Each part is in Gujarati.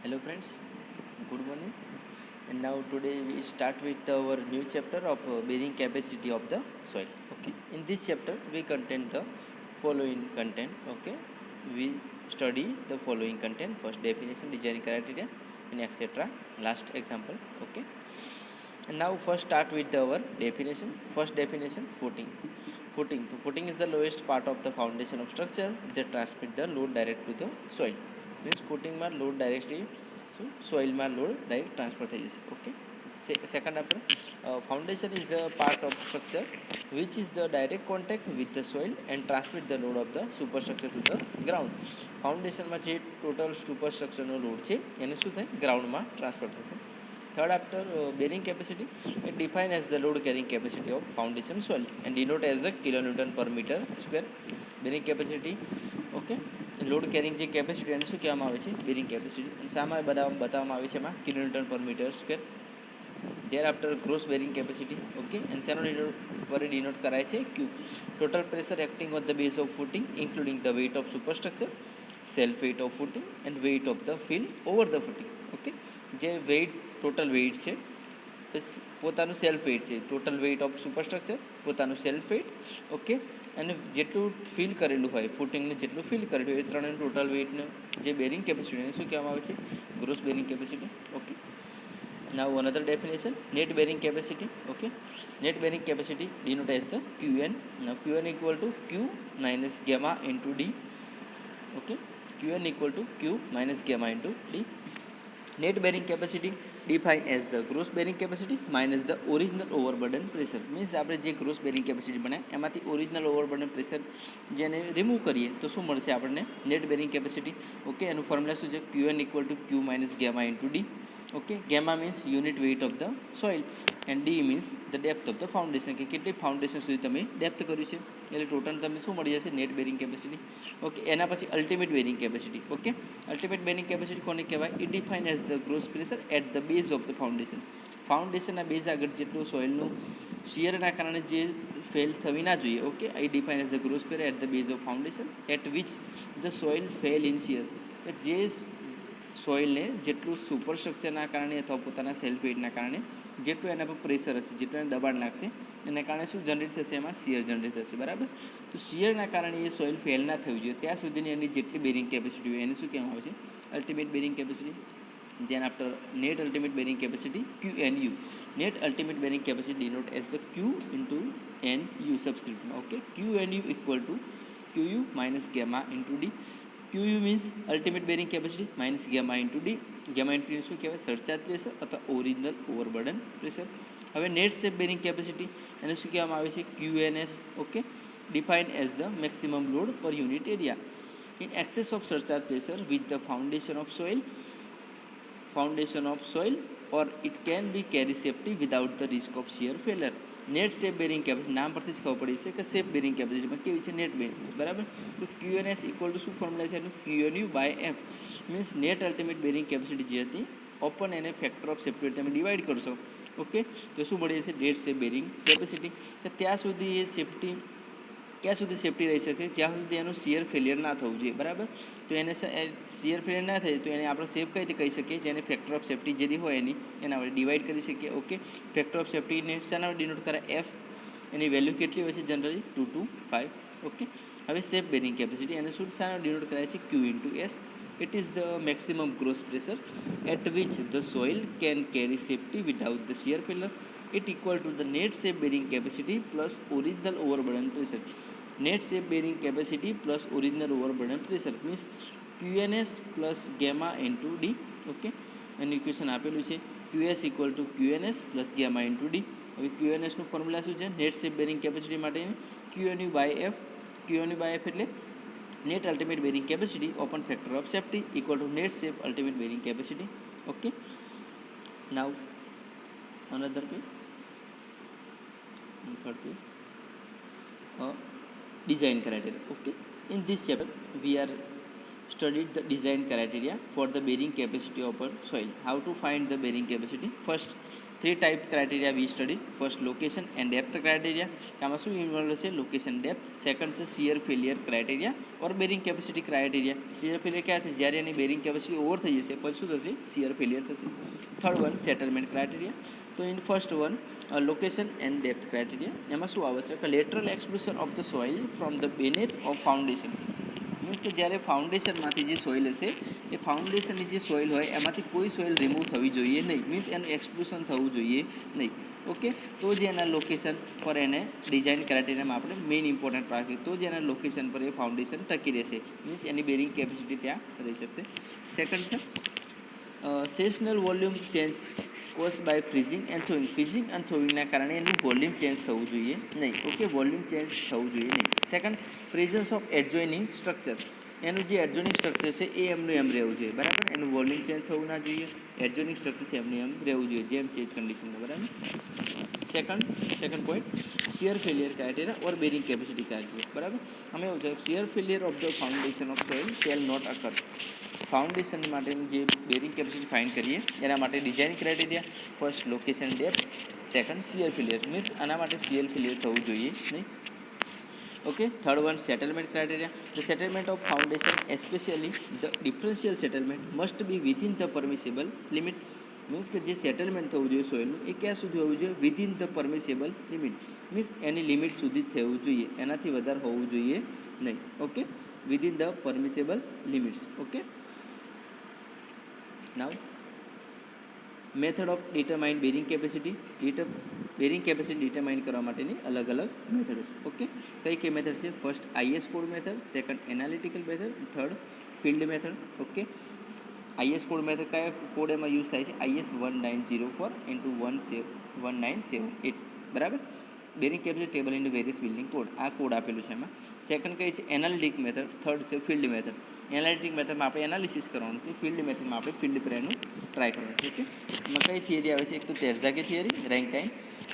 Hello friends, good morning. And now today we start with our new chapter of bearing capacity of the soil. Okay. In this chapter we contain the following content. Okay. We study the following content: first definition, design criteria, and etc. Last example. Okay. And now first start with our definition. First definition: footing. Footing. So footing is the lowest part of the foundation of structure that transmit the load direct to the soil. Means footing માં load directly soil માં load direct transfer થઈ જશે. Okay. Second આપણે foundation is the part of structure which is the direct contact with the soil and transmit the load of the superstructure to the ground. ફાઉન્ડેશનમાં જે ટોટલ સુપરસ્ટ્રક્ચરનો લોડ છે એને શું થાય ગ્રાઉન્ડમાં ટ્રાન્સફર થશે. Third, after bearing capacity, it defines as the load carrying capacity of foundation soil and denote as the kilonewton per meter square. Bearing capacity, okay. Load carrying જે કેપેસિટી એને શું કહેવામાં આવે છે બેરિંગ કેપેસિટી અને શામાં બતાવવામાં આવે છે એમાં કિલોમીટર પર metre square. Thereafter gross bearing capacity okay અને શેનો વડે ડિનોટ કરાય છે Q. Total pressure acting on the base of footing including the weight of superstructure, self weight of footing and weight of the fill over the footing. Okay, જે વેઇટ ટોટલ વેઇટ છે પોતાનું સેલ્ફ વેઇટ છે, ટોટલ વેઇટ ઓફ સુપરસ્ટ્રક્ચર પોતાનું સેલ્ફ વેઇટ ઓકે અને જેટલું ફિલ કરેલું હોય ફૂટિંગને જેટલું ફિલ કરેલું હોય એ ત્રણેયનું ટોટલ વેઇટને જે બેરિંગ કેપેસિટી એને શું કહેવામાં આવે છે gross bearing capacity. Okay. Now another definition, net bearing capacity. Okay, net bearing capacity denoted as the Qn. Now Qn equal to Q minus gamma into D. Okay, Qn equal to Q minus gamma into D. Net bearing capacity defined as the gross bearing capacity minus the original overburden pressure. Means આપણે જે gross bearing capacity બને એમાંથી original overburden pressure જેને રિમૂવ કરીએ તો શું મળશે આપણને net bearing capacity. ઓકે, એનું ફોર્મ્યુલા શું છે Qn equal to Q minus gamma into D. Okay, gamma means unit weight of the soil and D means the depth of the foundation, કે કેટલી ફાઉન્ડેશન સુધી તમે ડેપ્થ કર્યું છે એટલે ટોટલ તમને શું મળી જશે નેટ બેરિંગ કેપેસિટી. ઓકે, એના પછી ultimate bearing capacity. Okay, ultimate bearing capacity કોને કહેવાય? It define as the gross pressure at the base of the foundation. ફાઉન્ડેશનના બેઝ આગળ જેટલું સોઇલનું શિયરના કારણે જે ફેલ થવી ના જોઈએ. Okay, I define as the gross pressure at the base of foundation at which the soil fail in shear. જે સોઇલને જેટલું સુપરસ્ટ્રક્ચરના કારણે અથવા પોતાના સેલ્ફ વેઇટના કારણે જેટલું એના પર પ્રેશર હશે, જેટલું એને દબાણ લાગશે એના કારણે શું જનરેટ થશે એમાં શિયર જનરેટ થશે. બરાબર, તો શિયરના કારણે એ સોઇલ ફેલ ના થવી જોઈએ ત્યાં સુધીની એની જેટલી બેરિંગ કેપેસિટી હોય એને શું કહેવામાં આવે છે ultimate bearing capacity. Then after net ultimate bearing capacity QNU, net ultimate bearing capacity denote as the Q into NU subscript. Okay, QNU equal to QU minus gamma into D. QU means ultimate bearing capacity minus gamma into D. Gamma into D શું કહેવાય સરચાર્જ પ્રેશર અથવા ઓરિજિનલ ઓવરબર્ડન પ્રેશર. હવે નેટ સેપ બેરિંગ કેપેસિટી એને શું કહેવામાં આવે છે QNS. Okay, defined as the maximum load per unit area in excess of surcharge pressure with the foundation of soil or it can be carry safety without the risk of shear failure. Net shape bearing capacity નામ પરથી જ ખબર પડી છે કે સેપ બેરિંગ કેપેસિટીમાં કેવી છે નેટ બેરિંગ. બરાબર, તો QNS ઇક્વલ ટુ શું ફોર્મ્યુલા છે એનું QNU by F. Means net ultimate bearing capacity જે હતી ઓપન એને ફેક્ટર ઓફ સેફ્ટી તમે ડિવાઈડ કરશો. ઓકે, તો શું મળી જશે નેટ સેપ બેરિંગ કેપેસિટી. તો ત્યાં સુધી એ સેફ્ટી ક્યાં સુધી સેફ્ટી રહી શકે જ્યાં સુધી એનું શિયર ફેલિયર ના થવું જોઈએ. બરાબર, તો એને શિયર ફેલિયર ના થાય તો એને આપણે સેફ કઈ રીતે કહી શકીએ જેને ફેક્ટર ઓફ સેફ્ટી જેની હોય એના વડે ડિવાઈડ કરી શકીએ. ઓકે, ફેક્ટર ઓફ સેફ્ટીને શેના વડે ડિનોટ કરે એફ. એની વેલ્યુ કેટલી હોય છે જનરલી 225. ઓકે, હવે સેફ બેરિંગ કેપેસિટી એને શું શાના ડિનોટ કરાય છે Q into S. It is the maximum gross pressure at which the soil can carry safety without the shear failure. It equal to the net shape bearing capacity plus original overburden pressure. Net shape bearing capacity plus original overburden pressure means QNS plus gamma into D. Okay, એનું ઇક્વેશન આપેલું છે QS equal to QNS plus gamma into D. હવે QNSનું ફોર્મ્યુલા શું છે નેટ શેપ બેરિંગ કેપેસિટી માટેની QNU by F. QNU by F એટલે net ultimate bearing capacity open factor of safety equal to net shape ultimate bearing capacity. Okay, now another page, third page, design criteria. Okay, in this chapter we are studied the design criteria for the bearing capacity of a soil. How to find the bearing capacity? First 3 type criteria we study. First location and depth criteria કે આમાં શું ઇન્વોલ્વ છે લોકેશન ડેપ્થ. સેકન્ડ છે shear failure criteria or bearing capacity criteria. Shear failure ક્યાં થશે જ્યારે એની બેરિંગ કેપેસિટી ઓવર થઈ જશે પછી શું થશે શિયર ફેલિયર થશે. Third one settlement criteria. તો in first one location and depth criteria એમાં શું આવે છે કે lateral expression of the soil from the beneath of foundation. Means કે જ્યારે ફાઉન્ડેશનમાંથી જે સોઇલ હશે એ ફાઉન્ડેશનની જે સોઇલ હોય એમાંથી કોઈ સોઇલ રિમૂવ થવી જોઈએ નહીં. મીન્સ એનું એક્સપ્રેશન થવું જોઈએ નહીં. ઓકે, તો જ એના લોકેશન પર એને ડિઝાઇન ક્રાઇટેરિયામાં આપણે મેઇન ઇમ્પોર્ટન્ટ રાખીએ તો જ એના લોકેશન પર એ ફાઉન્ડેશન ટકી રહેશે. મીન્સ એની બેરિંગ કેપેસિટી ત્યાં રહી શકશે. સેકન્ડ છે seasonal volume change cause by freezing and thawing. Freezing અને થોઈંગના કારણે એનું વોલ્યુમ ચેન્જ થવું જોઈએ નહીં. ઓકે, વોલ્યુમ ચેન્જ થવું જોઈએ નહીં. Second presence of adjoining structure. એનું જે એડજોઇનિંગ સ્ટ્રક્ચર છે એ એમનું એમ રહેવું જોઈએ. બરાબર, એનું વોલ્યુમ ચેન્જ થવું ના જોઈએ. એડજોઇનિંગ સ્ટ્રક્ચર છે એમનું એમ રહેવું જોઈએ જેમ છે એ જ કન્ડિશનમાં. બરાબર. Second point shear failure criteria or bearing capacity criteria. બરાબર, અમે એવું છે shear failure of the foundation of soil shall not occur. Foundation માટેની જે બેરિંગ કેપેસિટી ફાઇન્ડ કરીએ એના માટે design criteria first location depth, second shear failure. Means આના માટે શિયર ફેલિયર થવું જોઈએ નહીં. Okay, third one settlement criteria. The settlement of foundation especially the differential settlement must be within the permissible limit. Means કે જે સેટલમેન્ટ થવું જોઈએ સોઇલનું એ ક્યાં સુધી હોવું જોઈએ within the permissible limit. Means એની લિમિટ સુધી થવું જોઈએ, એનાથી વધારે હોવું જોઈએ નહીં. Okay, within the permissible limits. Okay, now method of determine bearing capacity. Bearing capacity determine કરવા માટેની અલગ અલગ મેથડ છે. ઓકે, કઈ મેથડ છે? First IS code method, second analytical method, third field method. Okay, IS code method કયા કોડ એમાં યુઝ થાય છે? આઈએસ 1904/19778. બરાબર, bearing capacity table in various building code. આ કોડ આપેલું છે એમાં. સેકન્ડ કઈ છે? Analytic method. થર્ડ છે ફિલ્ડ મેથડ. એનાલિટિક મેથડમાં આપણે એનાલિસિસ કરવાનું છે. ફિલ્ડ મેથડમાં આપણે ફિલ્ડ પર એનું ટ્રાય કરવાનું છે. ઓકે, એમાં કઈ થિયરી આવે છે? એક તો Terzaghi theory, Rankine,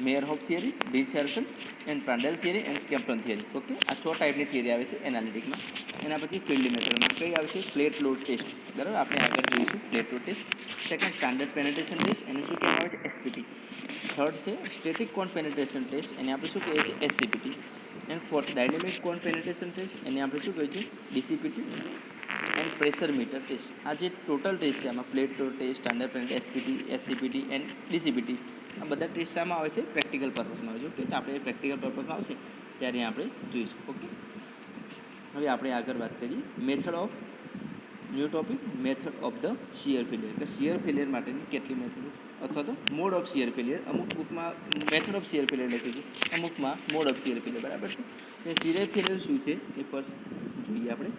Meyerhof theory, Richardson and Prandtl theory and Skempton theory. Okay, આ 6 ટાઈપની થિયરી આવે છે એનાલિટિકમાં. એના પછી ફિલ્ડ મેથડમાં કઈ આવે છે? Plate load test. બરાબર, આપણે આગળ જોઈશું plate load test. Second standard penetration test, એને શું કહેવામાં આવે છે? એસપીટી. થર્ડ છે સ્ટેટિક કોન પેનેટ્રેશન ટેસ્ટ, એને આપણે શું કહીએ છીએ? SCPT. And fourth dynamic cone penetration test, એને આપણે શું કહીએ છીએ? DCPT. And pressure meter test. આ જે ટોટલ ટેસ્ટ છે આમાં plate load test, standard penet, SPT, SCPT and DCPT, આ બધા ટેસ્ટ આમાં આવે છે પ્રેક્ટિકલ પર્પઝમાં આવે છે. ઓકે, તો આપણે પ્રેક્ટિકલ પર્પઝમાં આવશે ત્યારે આપણે જોઈશું. ઓકે, હવે આપણે આગળ વાત કરીએ method of new topic method of the shear failure. કે શિયર ફેલિયર માટેની કેટલી મેથડ અથવા તો મોડ ઓફ શિયર ફેલિયર. અમુક બુકમાં મેથડ ઓફ શિયર ફેલિયર લખ્યું છે, અમુકમાં મોડ ઓફ શિયર ફેલિયર. બરાબર છે. તો શિયર ફેલિયર શું છે એ ફર્સ્ટ જોઈએ આપણે.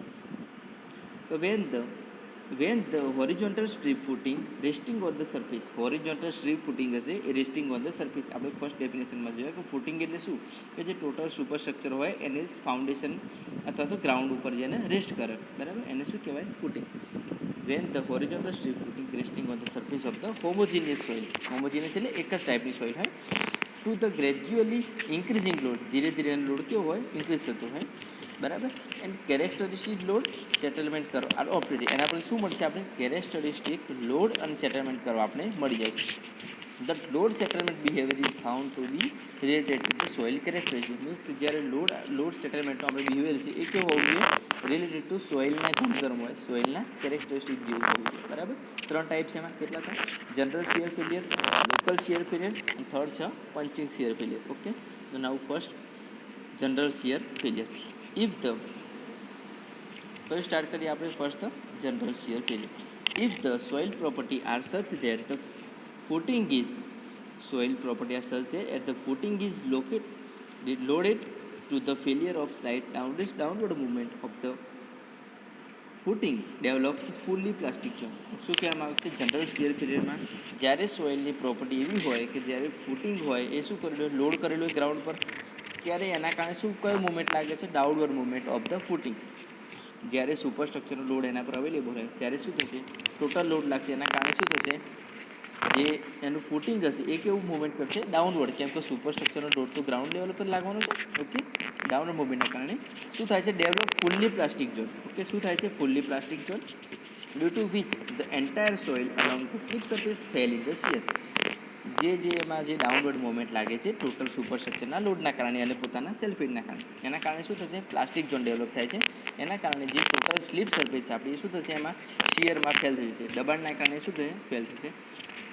તો when the horizontal strip footing resting on the surface, horizontal strip footing હશે એ resting on the surface. આપણે ફર્સ્ટ ડેફિનેશનમાં જોઈએ કે ફૂટિંગ એટલે શું? કે જે ટોટલ સુપરસ્ટ્રક્ચર હોય એને ફાઉન્ડેશન અથવા તો ગ્રાઉન્ડ ઉપર જેને રેસ્ટ કરે. બરાબર, એને શું કહેવાય? Footing. when the horizontal strip footing resting on the surface of the homogeneous soil, homogeneous એટલે એક જ ટાઈપની સોઇલ હોય, to the gradually increasing load, ધીરે ધીરે લોડ કેવો હોય? ઇન્ક્રીઝ થતો હોય. બરાબર, એન્ડ કેરેક્ટરિસ્ટિક લોડ સેટલમેન્ટ કરો આ ઓપરેટી. એના પર શું મળશે? આપણે કેરેક્ટરિસ્ટિક લોડ અને સેટલમેન્ટ કરવા આપણે મળી જાય છે. The load settlement behaviour is found to be related to the soil characteristic. Means કે જ્યારે લોડ સેટલમેન્ટનો આપણે બિહેવિયર છે એ કેવું હોવું જોઈએ? રિલેટેડ ટુ સોઇલના ગુણધર્મ હોય, સોઇલના કેરેક્ટરિસ્ટિક જેવું હોવું જોઈએ. બરાબર, 3 ટાઈપ છે એમાં. કેટલા હતા? General shear failure, local shear failure અને થર્ડ છે પંચિંગ શિયર ફેલિયર. ઓકે, તો now first general shear failure. If the કયું સ્ટાર્ટ કરીએ આપણે? First general shear failure. If the soil property are such that the footing is soil property are such that the footing is loaded to the failure of slight downward movement of the footing develops fully plastic zone. શું કહેવામાં આવે છે? જનરલ શિયર ફેલિયરમાં જ્યારે સોઇલની પ્રોપર્ટી એવી હોય કે જ્યારે ફૂટિંગ હોય એ શું કરેલું? લોડ કરેલું હોય ગ્રાઉન્ડ પર, ત્યારે એના કારણે શું કયો મુવમેન્ટ લાગે છે? Downward movement of the footing. જ્યારે સુપરસ્ટ્રક્ચરનો લોડ એના પર અવેલેબલ હોય ત્યારે શું થશે? ટોટલ લોડ લાગશે. એના કારણે શું થશે? જે એનું ફૂટિંગ હશે એ કેવું મુવમેન્ટ કરશે? ડાઉનવર્ડ. કેમ કે સુપરસ્ટ્રક્ચરનો લોડ તો ગ્રાઉન્ડ લેવલ પર લાગવાનો છે. ઓકે, ડાઉનવર્ડ મુવમેન્ટના કારણે શું થાય છે? Develop fully plastic zone. Okay, શું થાય છે? Fully plastic zone, due to which the entire soil along the slip surface fail in the shear. જે એમાં જે ડાઉનવર્ડ મોમેન્ટ લાગે છે ટોટલ સુપરસ્ટ્રક્ચરના લોડના કારણે અને પોતાના સેલ્ફ વેઇટના કારણે, એના કારણે શું થશે, પ્લાસ્ટિક ઝોન ડેવલપ થાય છે. એના કારણે જે ટોટલ સ્લીપ સરફેસ છે આપણી, શું થશે, એમાં શિયરમાં ફેલ થઈ જશે, દબાણના કારણે શું થશે, ફેલ થશે.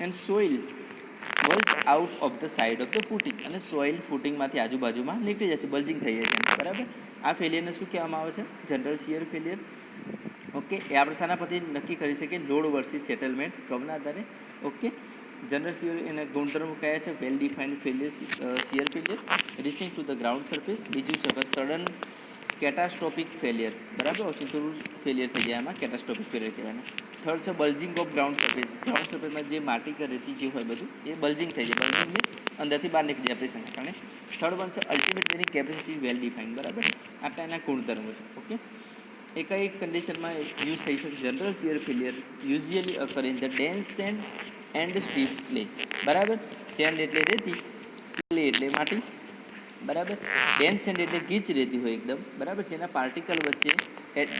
And soil bulge out of the side of the footing, અને સોઇલ ફૂટિંગમાંથી આજુબાજુમાં નીકળી જાય છે, બલ્જિંગ થઈ જાય છે, બરાબર. આ ફેલિયરને શું કહેવામાં આવે છે, જનરલ શિયર ફેલિયર. ઓકે, એ આપણે શાના પરથી નક્કી કરી શકીએ, લોડ વર્સિસ સેટલમેન્ટ કર્વના આધારે. ઓકે, જનરલ શિયર એના ગુણધર્મો કયા છે, well defined failure, shear failure, reaching to the ground surface. બીજું છે સડન કેટાસ્ટ્રોફિક ફેલિયર, બરાબર, ઓછું ફેલિયર થઈ જાય, એમાં કેટાસ્ટ્રોફિક ફેલિયર કહેવાય. થર્ડ છે બલ્જિંગ ઓફ ગ્રાઉન્ડ સરફેસ. ગ્રાઉન્ડ સરફેસમાં જે માટી કે રેતી જે હોય બધું એ બલ્જિંગ થઈ જાય, બલ્જિંગ મીન્સ અંદરથી બહાર નીકળી જાય પ્રેશરના કારણે. થર્ડ વન છે અલ્ટિમેટ બેરિંગ કેપેસિટી વેલ ડિફાઇન્ડ, બરાબર. આટલા એના ગુણધર્મો છે. ઓકે, એક કન્ડિશનમાં યુઝ થઈ શકે. General shear failure usually occur in the dense sand and stiff clay, બરાબર. સેન્ડ એટલે રેતી, ક્લે એટલે માટી, બરાબર. ડેન્સ સેન્ડ એટલે ગીચ રેતી હોય એકદમ, બરાબર, જેના પાર્ટિકલ વચ્ચે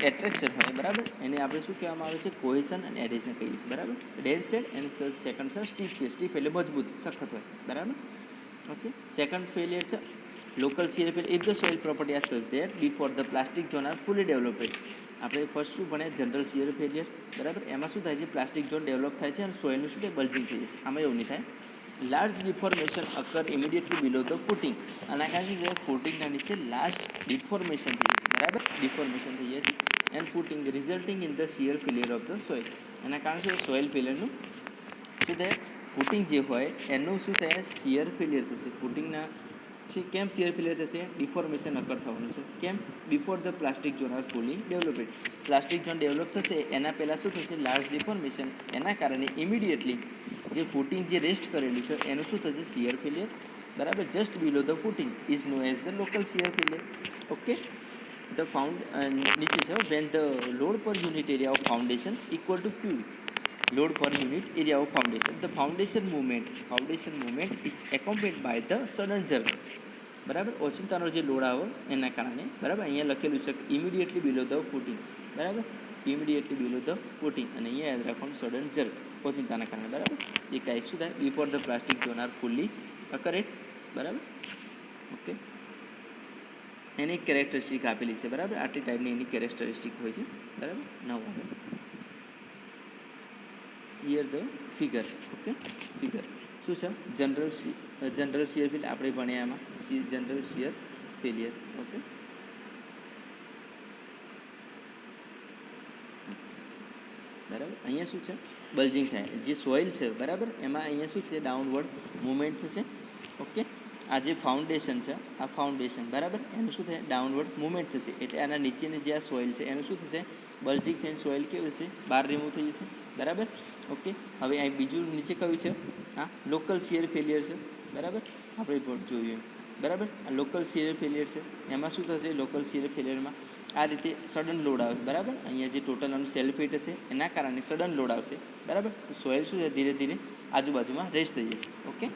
એટ્રેક્શન હોય, બરાબર. એને આપણે શું કહેવામાં આવે છે, કોહેશન અને એડહેશન કહીએ છીએ, બરાબર. ડેન્સ સેન્ડ એન્ડ સેકન્ડ છે સ્ટીફ ક્લે. સ્ટીફ એટલે મજબૂત, સખત હોય, બરાબર. ઓકે, સેકન્ડ ફેલિયર છે local shear failure. If the soil property are such that before the plastic zone are fully developed. આપણે ફર્સ્ટ શું ભણ્યા, જનરલ શિયર ફેલિયર, બરાબર. એમાં શું થાય છે, પ્લાસ્ટિક ઝોન ડેવલપ થાય છે અને સોઇલનું શું થાય, બલ્જિંગ થઈ જશે. આમાં એવું નહીં થાય. Large deformation અકર immediately below the footing. આના કારણે શું છે, ફૂટિંગના નીચે લાર્જ ડિફોર્મેશન થઈ જશે, બરાબર, ડિફોર્મેશન થઈ જાય છે. And footing resulting in the shear failure of the soil. એના કારણે શું, સોઇલ ફેલિયરનું શું થાય, ફૂટિંગ જે હોય એનું શું થાય, શિયર ફેલિયર થશે. ફૂટિંગના કેમ શિયર ફેલિયર થશે, ડિફોર્મેશન અકર થવાનું છે. કેમ, before the plastic zone are fully developed. Plastic zone develop થશે એના પહેલાં શું થશે, લાર્જ ડિફોર્મેશન. એના કારણે ઇમિડિયેટલી જે ફૂટિંગ જે રેસ્ટ કરેલું છે એનું શું થશે, શિયર ફેલિયર, બરાબર. Just below the footing is known as the local shear failure. Okay, the નીચે છે when the load per unit area of foundation equal to Q, load per unit area of foundation. The foundation movement is accompanied by the sudden jerk, બરાબર. ઓચિંતાનો જે લોડ આવે એના કારણે, બરાબર. અહીંયા લખેલું છે ઇમિડિયેટલી બિલો ધ ફૂટિંગ, બરાબર, ઇમિડિયેટલી બિલો ધ ફૂટિંગ. અને અહીંયા યાદ રાખવાનું સડન જર્ક, ઓચિંતાના કારણે, બરાબર. એ કાંઈક શું થાય, before the plastic zone are fully accurate, બરાબર. ઓકે, એની કેરેક્ટરિસ્ટિક આપેલી છે, બરાબર. આટલી ટાઈપની એની કેરેક્ટરિસ્ટિક હોય છે, બરાબર. નવ આગળ here the figure. Okay, figure શું છે, જનરલ શિયર ફેલિયર આપણે ભણ્યા એમાં, જનરલ શિયર ફેલિયર. ઓકે, બરાબર. અહીંયા શું છે, બલ્જિંગ થાય, જે સોઇલ છે, બરાબર. એમાં અહીંયા શું છે, ડાઉનવર્ડ મુવમેન્ટ થશે. ઓકે, આ જે ફાઉન્ડેશન છે, આ ફાઉન્ડેશન, બરાબર, એનું શું થાય, ડાઉનવર્ડ મુવમેન્ટ થશે. એટલે આના નીચેની જે આ સોઇલ છે એનું શું થશે, બલ્જિંગ થઈને સોઇલ કેવું થશે, બહાર રિમૂવ થઈ જશે, બરાબર. ઓકે, હવે અહીં બીજું નીચે કયું છે, આ લોકલ શિયર ફેલિયર છે, બરાબર. આપણે જોયું, બરાબર. આ લોકલ શિયર ફેલિયર છે. એમાં શું થશે, લોકલ શિયર ફેલિયરમાં આ રીતે સડન લોડ આવશે, બરાબર. અહીંયા જે ટોટલ આનું સેલ્ફ વેઇટ હશે એના કારણે સડન લોડ આવશે, બરાબર. તો સોઇલ શું છે, ધીરે ધીરે આજુબાજુમાં રેસ્ટ થઈ જશે. ઓકે,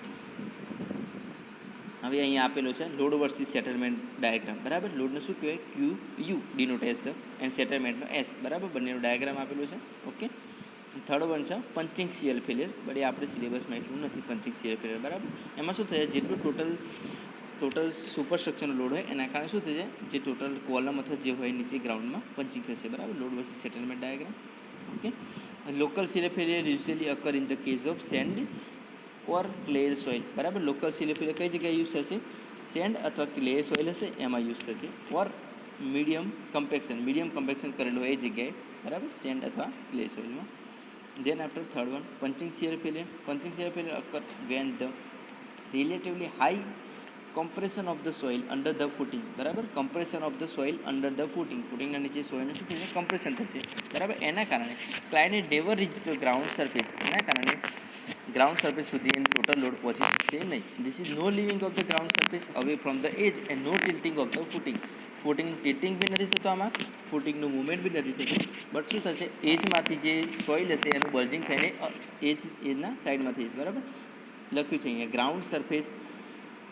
હવે અહીંયા આપેલો છે લોડ વર્સિસ સેટલમેન્ટ ડાયાગ્રામ, બરાબર. લોડને શું કહેવાય, Q you denote as the, and સેટલમેન્ટનો એસ, બરાબર. બંનેનો ડાયાગ્રામ આપેલું છે. ઓકે, થર્ડ વન છે પંચિંગ શિયર ફેલિયર. બટ એ આપણે સિલેબસમાં એટલું નથી પંચિંગ શિયર ફેલિયર, બરાબર. એમાં શું થાય, જેટલું ટોટલ સુપરસ્ટ્રક્ચરનો લોડ હોય એના કારણે શું થશે, જે ટોટલ કોલમ અથવા જે હોય નીચે ગ્રાઉન્ડમાં પંચિંગ થશે, બરાબર. Load versus settlement diagram. Okay, local shear failure usually occur in the case of send or clay soil, બરાબર. લોકલ શિયર ફેલિયર કઈ જગ્યાએ યુઝ થશે, સેન્ડ અથવા ક્લે સોઇલ હશે એમાં યુઝ થશે. ઓર મીડિયમ કમ્પેક્શન કરેલું હોય એ જગ્યાએ, બરાબર, સેન્ડ અથવા clay સોઇલમાં. Then after third one, punching shear failure. Punching shear failure occur when the relatively high compression of the soil under the footing, બરાબર. compression of the soil under the footingના નીચે સોઇલનું શું થશે, કમ્પ્રેશન થશે, બરાબર. એના કારણે client never rich the ground surface. એના કારણે ગ્રાઉન્ડ સરફેસ સુધી એની ટોટલ લોડ પહોંચી શકશે નહીં. This is no living of the ground surface away from the edge and no tilting of the footing. ફૂટિંગનું ટિલ્ટિંગ બી નથી થતું આમાં, ફૂટિંગનું મુવમેન્ટ બી નથી થતું. બટ શું થશે, એજમાંથી જે સોઇલ હશે એનું બલ્જિંગ થઈને એજના સાઈડમાં થઈ જશે, બરાબર. લખ્યું છે અહીંયા ગ્રાઉન્ડ સરફેસ.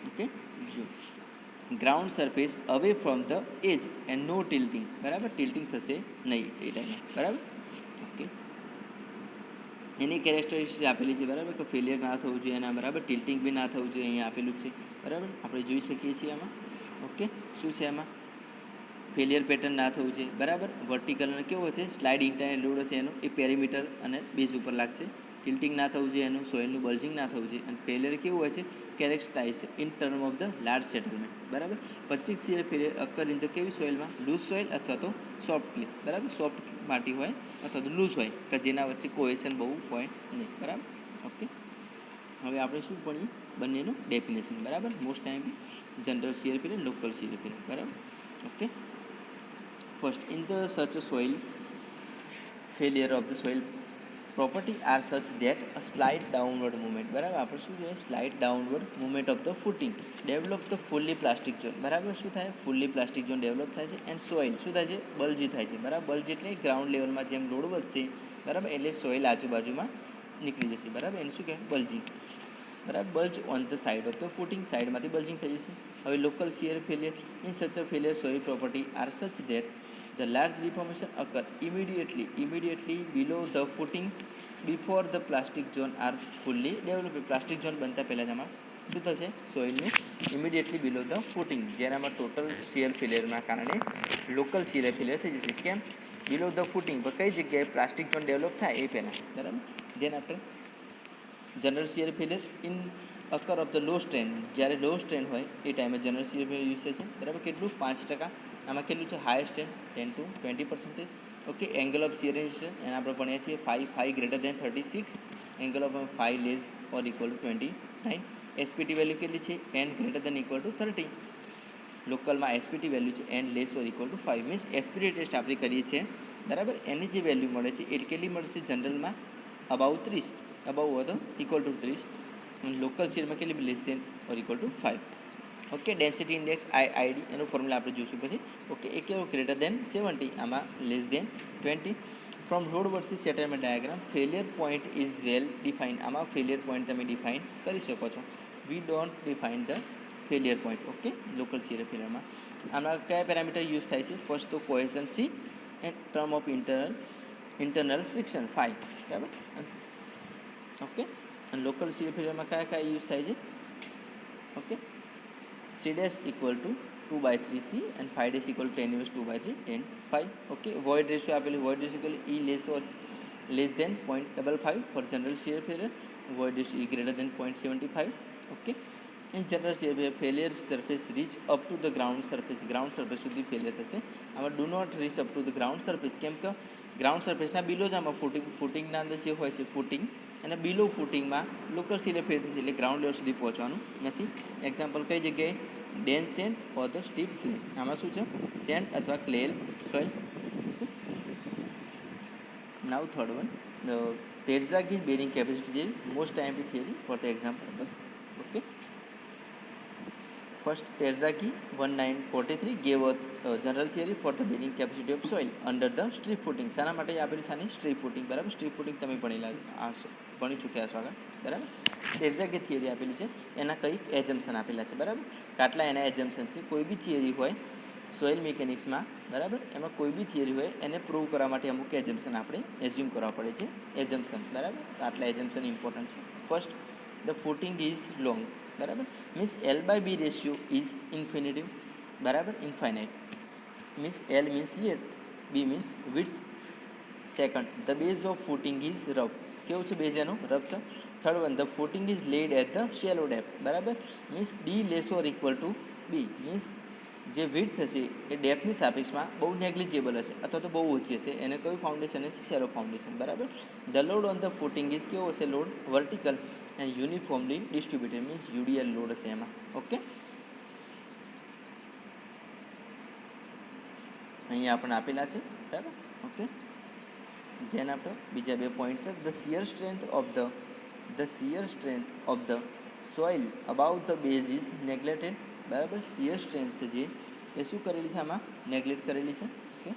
ઓકે, જો ground surface away from the edge and no tilting, બરાબર. ટિલ્ટિંગ થશે નહીં એ ટાઈમે, બરાબર. ઓકે, એની કેરેક્ટરિસ્ટિક આપેલી છે, બરાબર, કે ફેલિયર ના થવું જોઈએ એના, બરાબર, ટિલ્ટિંગ બી ના થવું જોઈએ, અહીંયા આપેલું છે, બરાબર, આપણે જોઈ શકીએ છીએ આમાં. ઓકે, શું છે એમાં? ફેલિયર પેટર્ન ના થવું જોઈએ, બરાબર. વર્ટિકલ અને કેવો છે સ્લાઇડ ઇન્ટરનલ લોડ હશે એનો, એ પેરીમીટર અને બેઝ ઉપર લાગશે. ટિલ્ટિંગ ના થવું જોઈએ એનું, સોઇલનું બલ્જિંગ ના થવું જોઈએ. અને ફેલિયર કેવું હોય છે? Characterise in term of the large settlement, બરાબર. 25 શિયર ફેલિયર અકર ઇન ધ કેવી સોઇલમાં? લૂઝ સોઇલ અથવા તો સોફ્ટ ક્લે, બરાબર. સોફ્ટ માટી હોય અથવા તો લૂઝ હોય કે જેના વચ્ચે કોહેશન બહુ હોય નહીં, બરાબર. ઓકે, હવે આપણે શું ભણીએ? બંનેનું ડેફિનેશન, બરાબર. Most time general shear failure, local shear failure, બરાબર. Okay, first in the such a soil failure of the soil property are such that a slight downward movement, બરાબર, આપણે શું જોઈએ? Slide downward movement of the footing develop the fully plastic zone, બરાબર. શું થાય? ફુલ્લી પ્લાસ્ટિક ઝોન ડેવલપ થાય છે. એન્ડ સોઇલ શું થાય છે? બલ્જી થાય છે, બરાબર. બલ્જ એટલે ગ્રાઉન્ડ લેવલમાં જેમ લોડ વધશે, બરાબર, એટલે સોઇલ આજુબાજુમાં નીકળી જશે, બરાબર. એને શું કહેવાય? બલ્જિંગ, બરાબર. Bulge on the side of the footing, સાઇડમાંથી બલ્જિંગ થઈ જશે. હવે local shear failure in such a failure soil property are such that the large deformation occur immediately below the footing before the plastic zone are fully developed. Plastic zone બનતા પહેલાં જ આમાં શું થશે? સોઇલનું ઇમિડિયેટલી બિલો ધ ફૂટિંગ, જેનામાં ટોટલ શિયર ફેલિયરના કારણે લોકલ શિયર ફેલિયર થઈ જશે. કેમ? બિલો ધ ફૂટિંગ પર કઈ જગ્યાએ પ્લાસ્ટિક ઝોન ડેવલપ થાય એ પહેલાં, બરાબર. જેને આપણે general shear failure in occur of the low strain, જ્યારે લો સ્ટ્રેન હોય એ ટાઈમે જનરલ શિયર ફેલિયર યુઝ થશે, બરાબર. કેટલું? 5%. આમાં કેટલું છે? High strain 10 to 20%. Okay, angle of shear એના આપણે ભણીએ છીએ 5 greater than 36, angle of 5 less or equal to 29. SPT value કેટલી છે? n greater than equal to 30. લોકલમાં એસપીટી વેલ્યુ છે n less or equal to 5, means SPT test આપણે કરીએ છીએ, બરાબર. એની જે વેલ્યુ મળે છે એ કેટલી મળશે? જનરલમાં અબાઉ 30, અબાઉ હોય તો ઇક્વલ ટુ 30, અને લોકલ શિયરમાં કેટલી? Less than or equal to 5. Okay, density index ID એનું ફોર્મ્યુલા આપણે જોઈશું પછી. ઓકે, એ કેવો? ગ્રેટર દેન 70, આમાં less than 20. From load versus settlement diagram failure point is well defined, આમાં ફેલિયર પોઈન્ટ તમે ડિફાઇન કરી શકો છો. We don't define the failure point. Okay, local shear ફેલિયરમાં આમાં કયા પેરામીટર યુઝ થાય છે? ફર્સ્ટ તો cohesion C and term of internal friction 5, બરાબર. ઓકે, અને લોકલ શિયર ફેલિયરમાં કયા યુઝ થાય છે? Okay, C dash equal to 2/3C and 5 dash equal to 10 inverse 2/3 10 5. Okay, void ratio આપેલી, void ratio equal E less or less than 0.55 for general shear failure, void ratio E greater than 0.75. Okay, in general shear failure surface reach up to the ground surface સુધી failure થશે. આમાં do not reach up to the ground surface, કેમ કે ગ્રાઉન્ડ સર્ફેસના બિલો જ આમાં ફૂટિંગના અંદર જે હોય છે ફૂટિંગ, અને બિલો ફૂટિંગમાં લોકલ શિયર ફેલ થશે, એટલે ગ્રાઉન્ડ લેવલ સુધી પહોંચવાનું નથી. એક્ઝામ્પલ કઈ જગ્યાએ? Dense sand or the steep clay, આમાં શું છે? સેન્ડ અથવા clayey soil. Now third one, Terzaghi bearing capacity, most ટાઈમની થિયરી ફોર ધ એક્ઝામ્પલ બસ. Okay, first Terzaghi 1943 gave a general theory for the bearing capacity of soil under the strip footing. શાના માટે આપેલી છે? સ્ટ્રીપ ફૂટિંગ, બરાબર. સ્ટ્રીપ ફૂટિંગ તમે ભણી ચૂક્યા છો આગળ, બરાબર. તેરઝાગી થિયરી આપેલી છે, એના કંઈક એજમ્પશન આપેલા છે, બરાબર. કાટલા એના એજમ્પશન છે. કોઈ બી થિયરી હોય સોઇલ મિકેનિક્સમાં, બરાબર, એમાં કોઈ બી થિયરી હોય એને પ્રૂવ કરવા માટે અમુક એજમ્પશન આપણે એઝ્યુમ કરવા પડે છે. એજમ્પશન, બરાબર. આટલા એજમ્પશન ઇમ્પોર્ટન્ટ છે. First, the footing is long, બરાબર, means L/B ratio is infinitive, બરાબર, infinite. Means L means length, B means width. Second, the base of footing is rough, કેવું છે બેઝ એનું? રફ છે. Third one, the footing is laid at the shallow depth, બરાબર, means D less or equal to B, means જે વિડ્થ હશે એ ડેપ્થની સાપેક્ષમાં બહુ નેગ્લિજેબલ હશે અથવા તો બહુ ઓછી હશે, એને કયું ફાઉન્ડેશન હશે? શેલો ફાઉન્ડેશન, બરાબર. The load on the footing is કેવો હશે? Load vertical and uniformly distributed, means UDL load હશે એમાં. ઓકે, અહીંયા આપણે આપેલા છે, બરાબર. ઓકે, ધ્યાન આપણે બીજા બે પોઈન્ટ છે. The shear strength of the soil about the base is neglected, બરાબર. શિયર સ્ટ્રેન્થ છે જે એ શું કરેલી છે? આમાં નેગ્લેક્ટ કરેલી છે. Okay,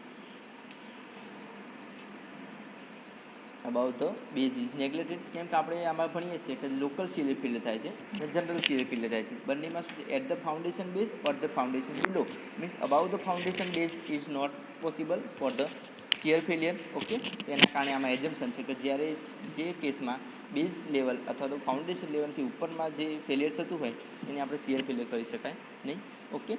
about the base is નેગ્લેક્ટેડ, કેમ કે આપણે આમાં ભણીએ છીએ કે લોકલ શિયર ફેલિયર થાય છે અને જનરલ શિયર ફેલિયર થાય છે. બંનેમાં શું છે? At the foundation base or the foundation below, means about the foundation base is not possible for the shear failure. Okay, એના કારણે આમાં એઝમ્પશન છે કે જ્યારે જે કેસમાં બેઝ લેવલ અથવા તો ફાઉન્ડેશન લેવલથી ઉપરમાં જે ફેલિયર થતું હોય એને આપણે શિયર ફેલિયર કરી શકાય નહીં. Okay,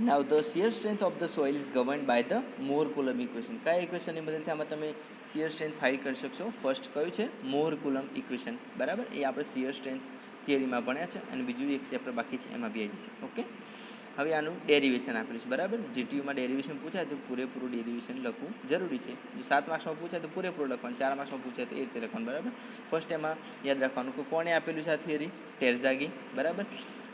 now the shear strength of the soil is governed by the Mohr Coulomb equation. કયા ઇક્વેશનની મદદથી આમાં તમે શિયર સ્ટ્રેન્થ ફાઇન્ડ કરી શકશો? ફર્સ્ટ કયું છે? મોર કુલમ ઇક્વેશન. બરાબર, એ આપણે શિયર સ્ટ્રેન્થ થિયરીમાં ભણ્યા છે અને બીજું એક ચેપ્ટર બાકી છે એમાં બી આવી જશે. ઓકે, હવે આનું ડેરિવેશન આપેલું છે. બરાબર, જીટીયુમાં ડેરિવેશન પૂછાય તો પૂરેપૂરું ડેરિવેશન લખવું જરૂરી છે. જો 7 માર્ક્સમાં પૂછાય તો પૂરેપૂરું લખવાનું, 4 માર્ક્સમાં પૂછાય તો એ રીતે લખવાનું. બરાબર, ફર્સ્ટ એમાં યાદ રાખવાનું કે કોણે આપેલું છે આ થિયરી? ટેરઝાગી. બરાબર,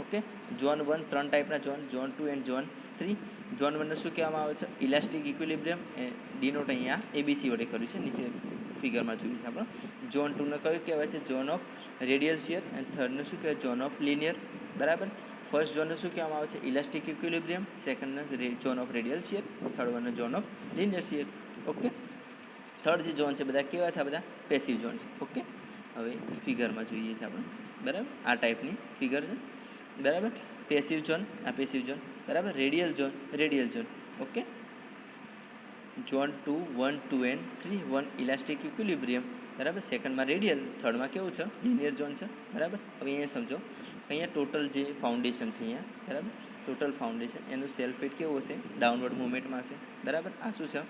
ઓકે. ઝોન 1 3 ટાઈપના zone, zone 2 and zone 3. Zone 1ને શું કહેવામાં આવે છે? Elastic equilibrium. ડિનોટ અહીંયા એબીસી વડે કર્યું છે, નીચે ફિગરમાં જોયું છે આપણે. ઝોન 2ને કયું કહેવાય છે? Zone of radial shear. And થર્ડને શું કહેવાય? Zone of linear. બરાબર, ફર્સ્ટ ઝોનને શું કહેવામાં આવે છે? Elastic equilibrium. સેકન્ડને zone of radial shear. Third વનને zone of linear shear. Okay, third જે ઝોન છે બધા કેવા છે? આ બધા પેસિવ ઝોન છે. ઓકે, હવે ફિગરમાં જોઈએ છે આપણે. બરાબર, આ ટાઈપની ફિગર છે. બરાબર, પેસિવ ઝોન, આ પેસિવ ઝોન. બરાબર, radial zone, radial zone. Okay, zone 2 1 2 and 3. 1 elastic equilibrium. બરાબર, સેકન્ડમાં રેડિયલ, થર્ડમાં કેવું છે? લિનિયર ઝોન છે. બરાબર, હવે અહીંયા સમજો, અહીંયા ટોટલ જે ફાઉન્ડેશન છે અહીંયા, બરાબર, ટોટલ ફાઉન્ડેશન એનું સેલ્ફ વેટ કેવું હશે? ડાઉનવર્ડ મુવમેન્ટમાં હશે. બરાબર, આ શું છે?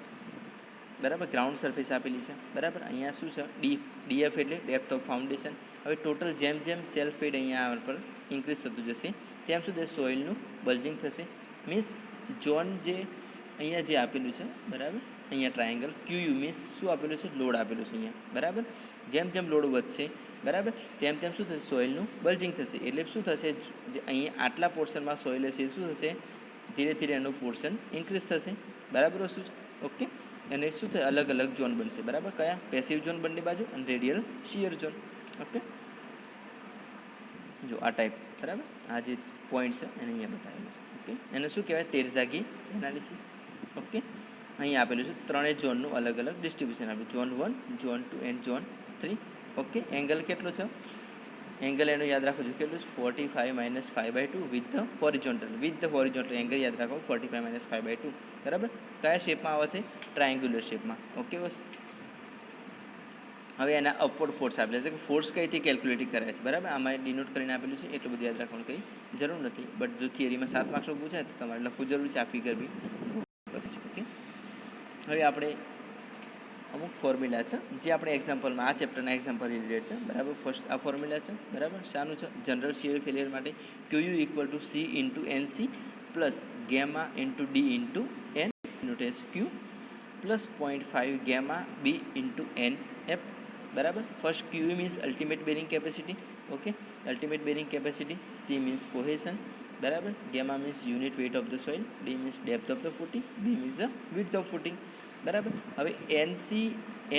બરાબર, ગ્રાઉન્ડ સરફેસ આપેલી છે. બરાબર, અહીંયા શું છે? ડીએફ એટલે ડેપ્થ ઓફ ફાઉન્ડેશન. હવે ટોટલ જેમ જેમ સેલ્ફ વેટ અહીંયા પર ઇન્ક્રીઝ થતું જશે તેમ સુધી સોઇલનું બલ્જિંગ થશે. મીન્સ ઝોન જે અહીંયા જે આપેલું છે, બરાબર, અહીંયા ટ્રાયેંગલ ક્યુયુ મીન્સ શું આપેલું છે? લોડ આપેલું છે અહીંયા. બરાબર, જેમ જેમ લોડ વધશે, બરાબર, તેમ તેમ શું થશે? સોઇલનું બલ્જિંગ થશે. એટલે શું થશે? જે અહીંયા આટલા પોર્શનમાં સોઇલ હશે એ શું થશે? ધીરે ધીરે એનું પોર્શન ઇન્ક્રીઝ થશે. બરાબર વસ્તુ છે. ઓકે, અને શું થાય? અલગ અલગ ઝોન બનશે. બરાબર, કયા? પેસિવ ઝોન બંને બાજુ અને રેડિયલ શિયર ઝોન. ઓકે, જો આ ટાઈપ. બરાબર, આ જે પોઈન્ટ છે એને અહીંયા બતાવેલું છે. ઓકે, એને શું કહેવાય? ટેરઝાગી એનાલિસિસ. ઓકે, અહીંયા આપેલું છે ત્રણેય ઝોનનું અલગ અલગ ડિસ્ટ્રીબ્યુશન આપ્યું. Zone 1 zone 2 and zone 3. Okay, angle કેટલો છે? એંગલ એનું યાદ રાખો છો કેટલું? 45 - 5/2 વિથ ધ હોરિઝોન્ટલ એંગલ યાદ રાખો 45 - 5/2. બરાબર, કયા શેપમાં આવે છે? ટ્રાયેંગ્યુલર શેપમાં. ઓકે, બસ હવે એના અપવર્ડ ફોર્સ આપેલા છે કે ફોર્સ કઈ રીતે કેલ્ક્યુલેટ કરાય છે. બરાબર, આમાં ડિનોટ કરીને આપેલું છે, એટલું બધું યાદ રાખવાનું કંઈ જરૂર નથી. બટ જો થિયરીમાં 7 માર્ક્સનો પૂછાય તો તમારે લખવું જરૂરી છે. આ ફિગર બી. ઓકે, હવે આપણે અમુક ફોર્મ્યુલા છે જે આપણે એક્ઝામ્પલમાં આ ચેપ્ટરના એક્ઝામ્પલ રિલેટેડ છે. બરાબર, ફર્સ્ટ આ ફોર્મ્યુલા છે. બરાબર, શાનું છે? જનરલ શિયર ફેલિયર માટે Q U equal to C into NC plus gamma into D into N into S Q plus 0.5 gamma B into N F. બરાબર, first Q means ultimate bearing capacity. Okay, ultimate bearing capacity. C means cohesion. બરાબર, gamma means unit weight of the soil. D means depth of the footing. B means the width of footing. બરાબર, હવે એનસી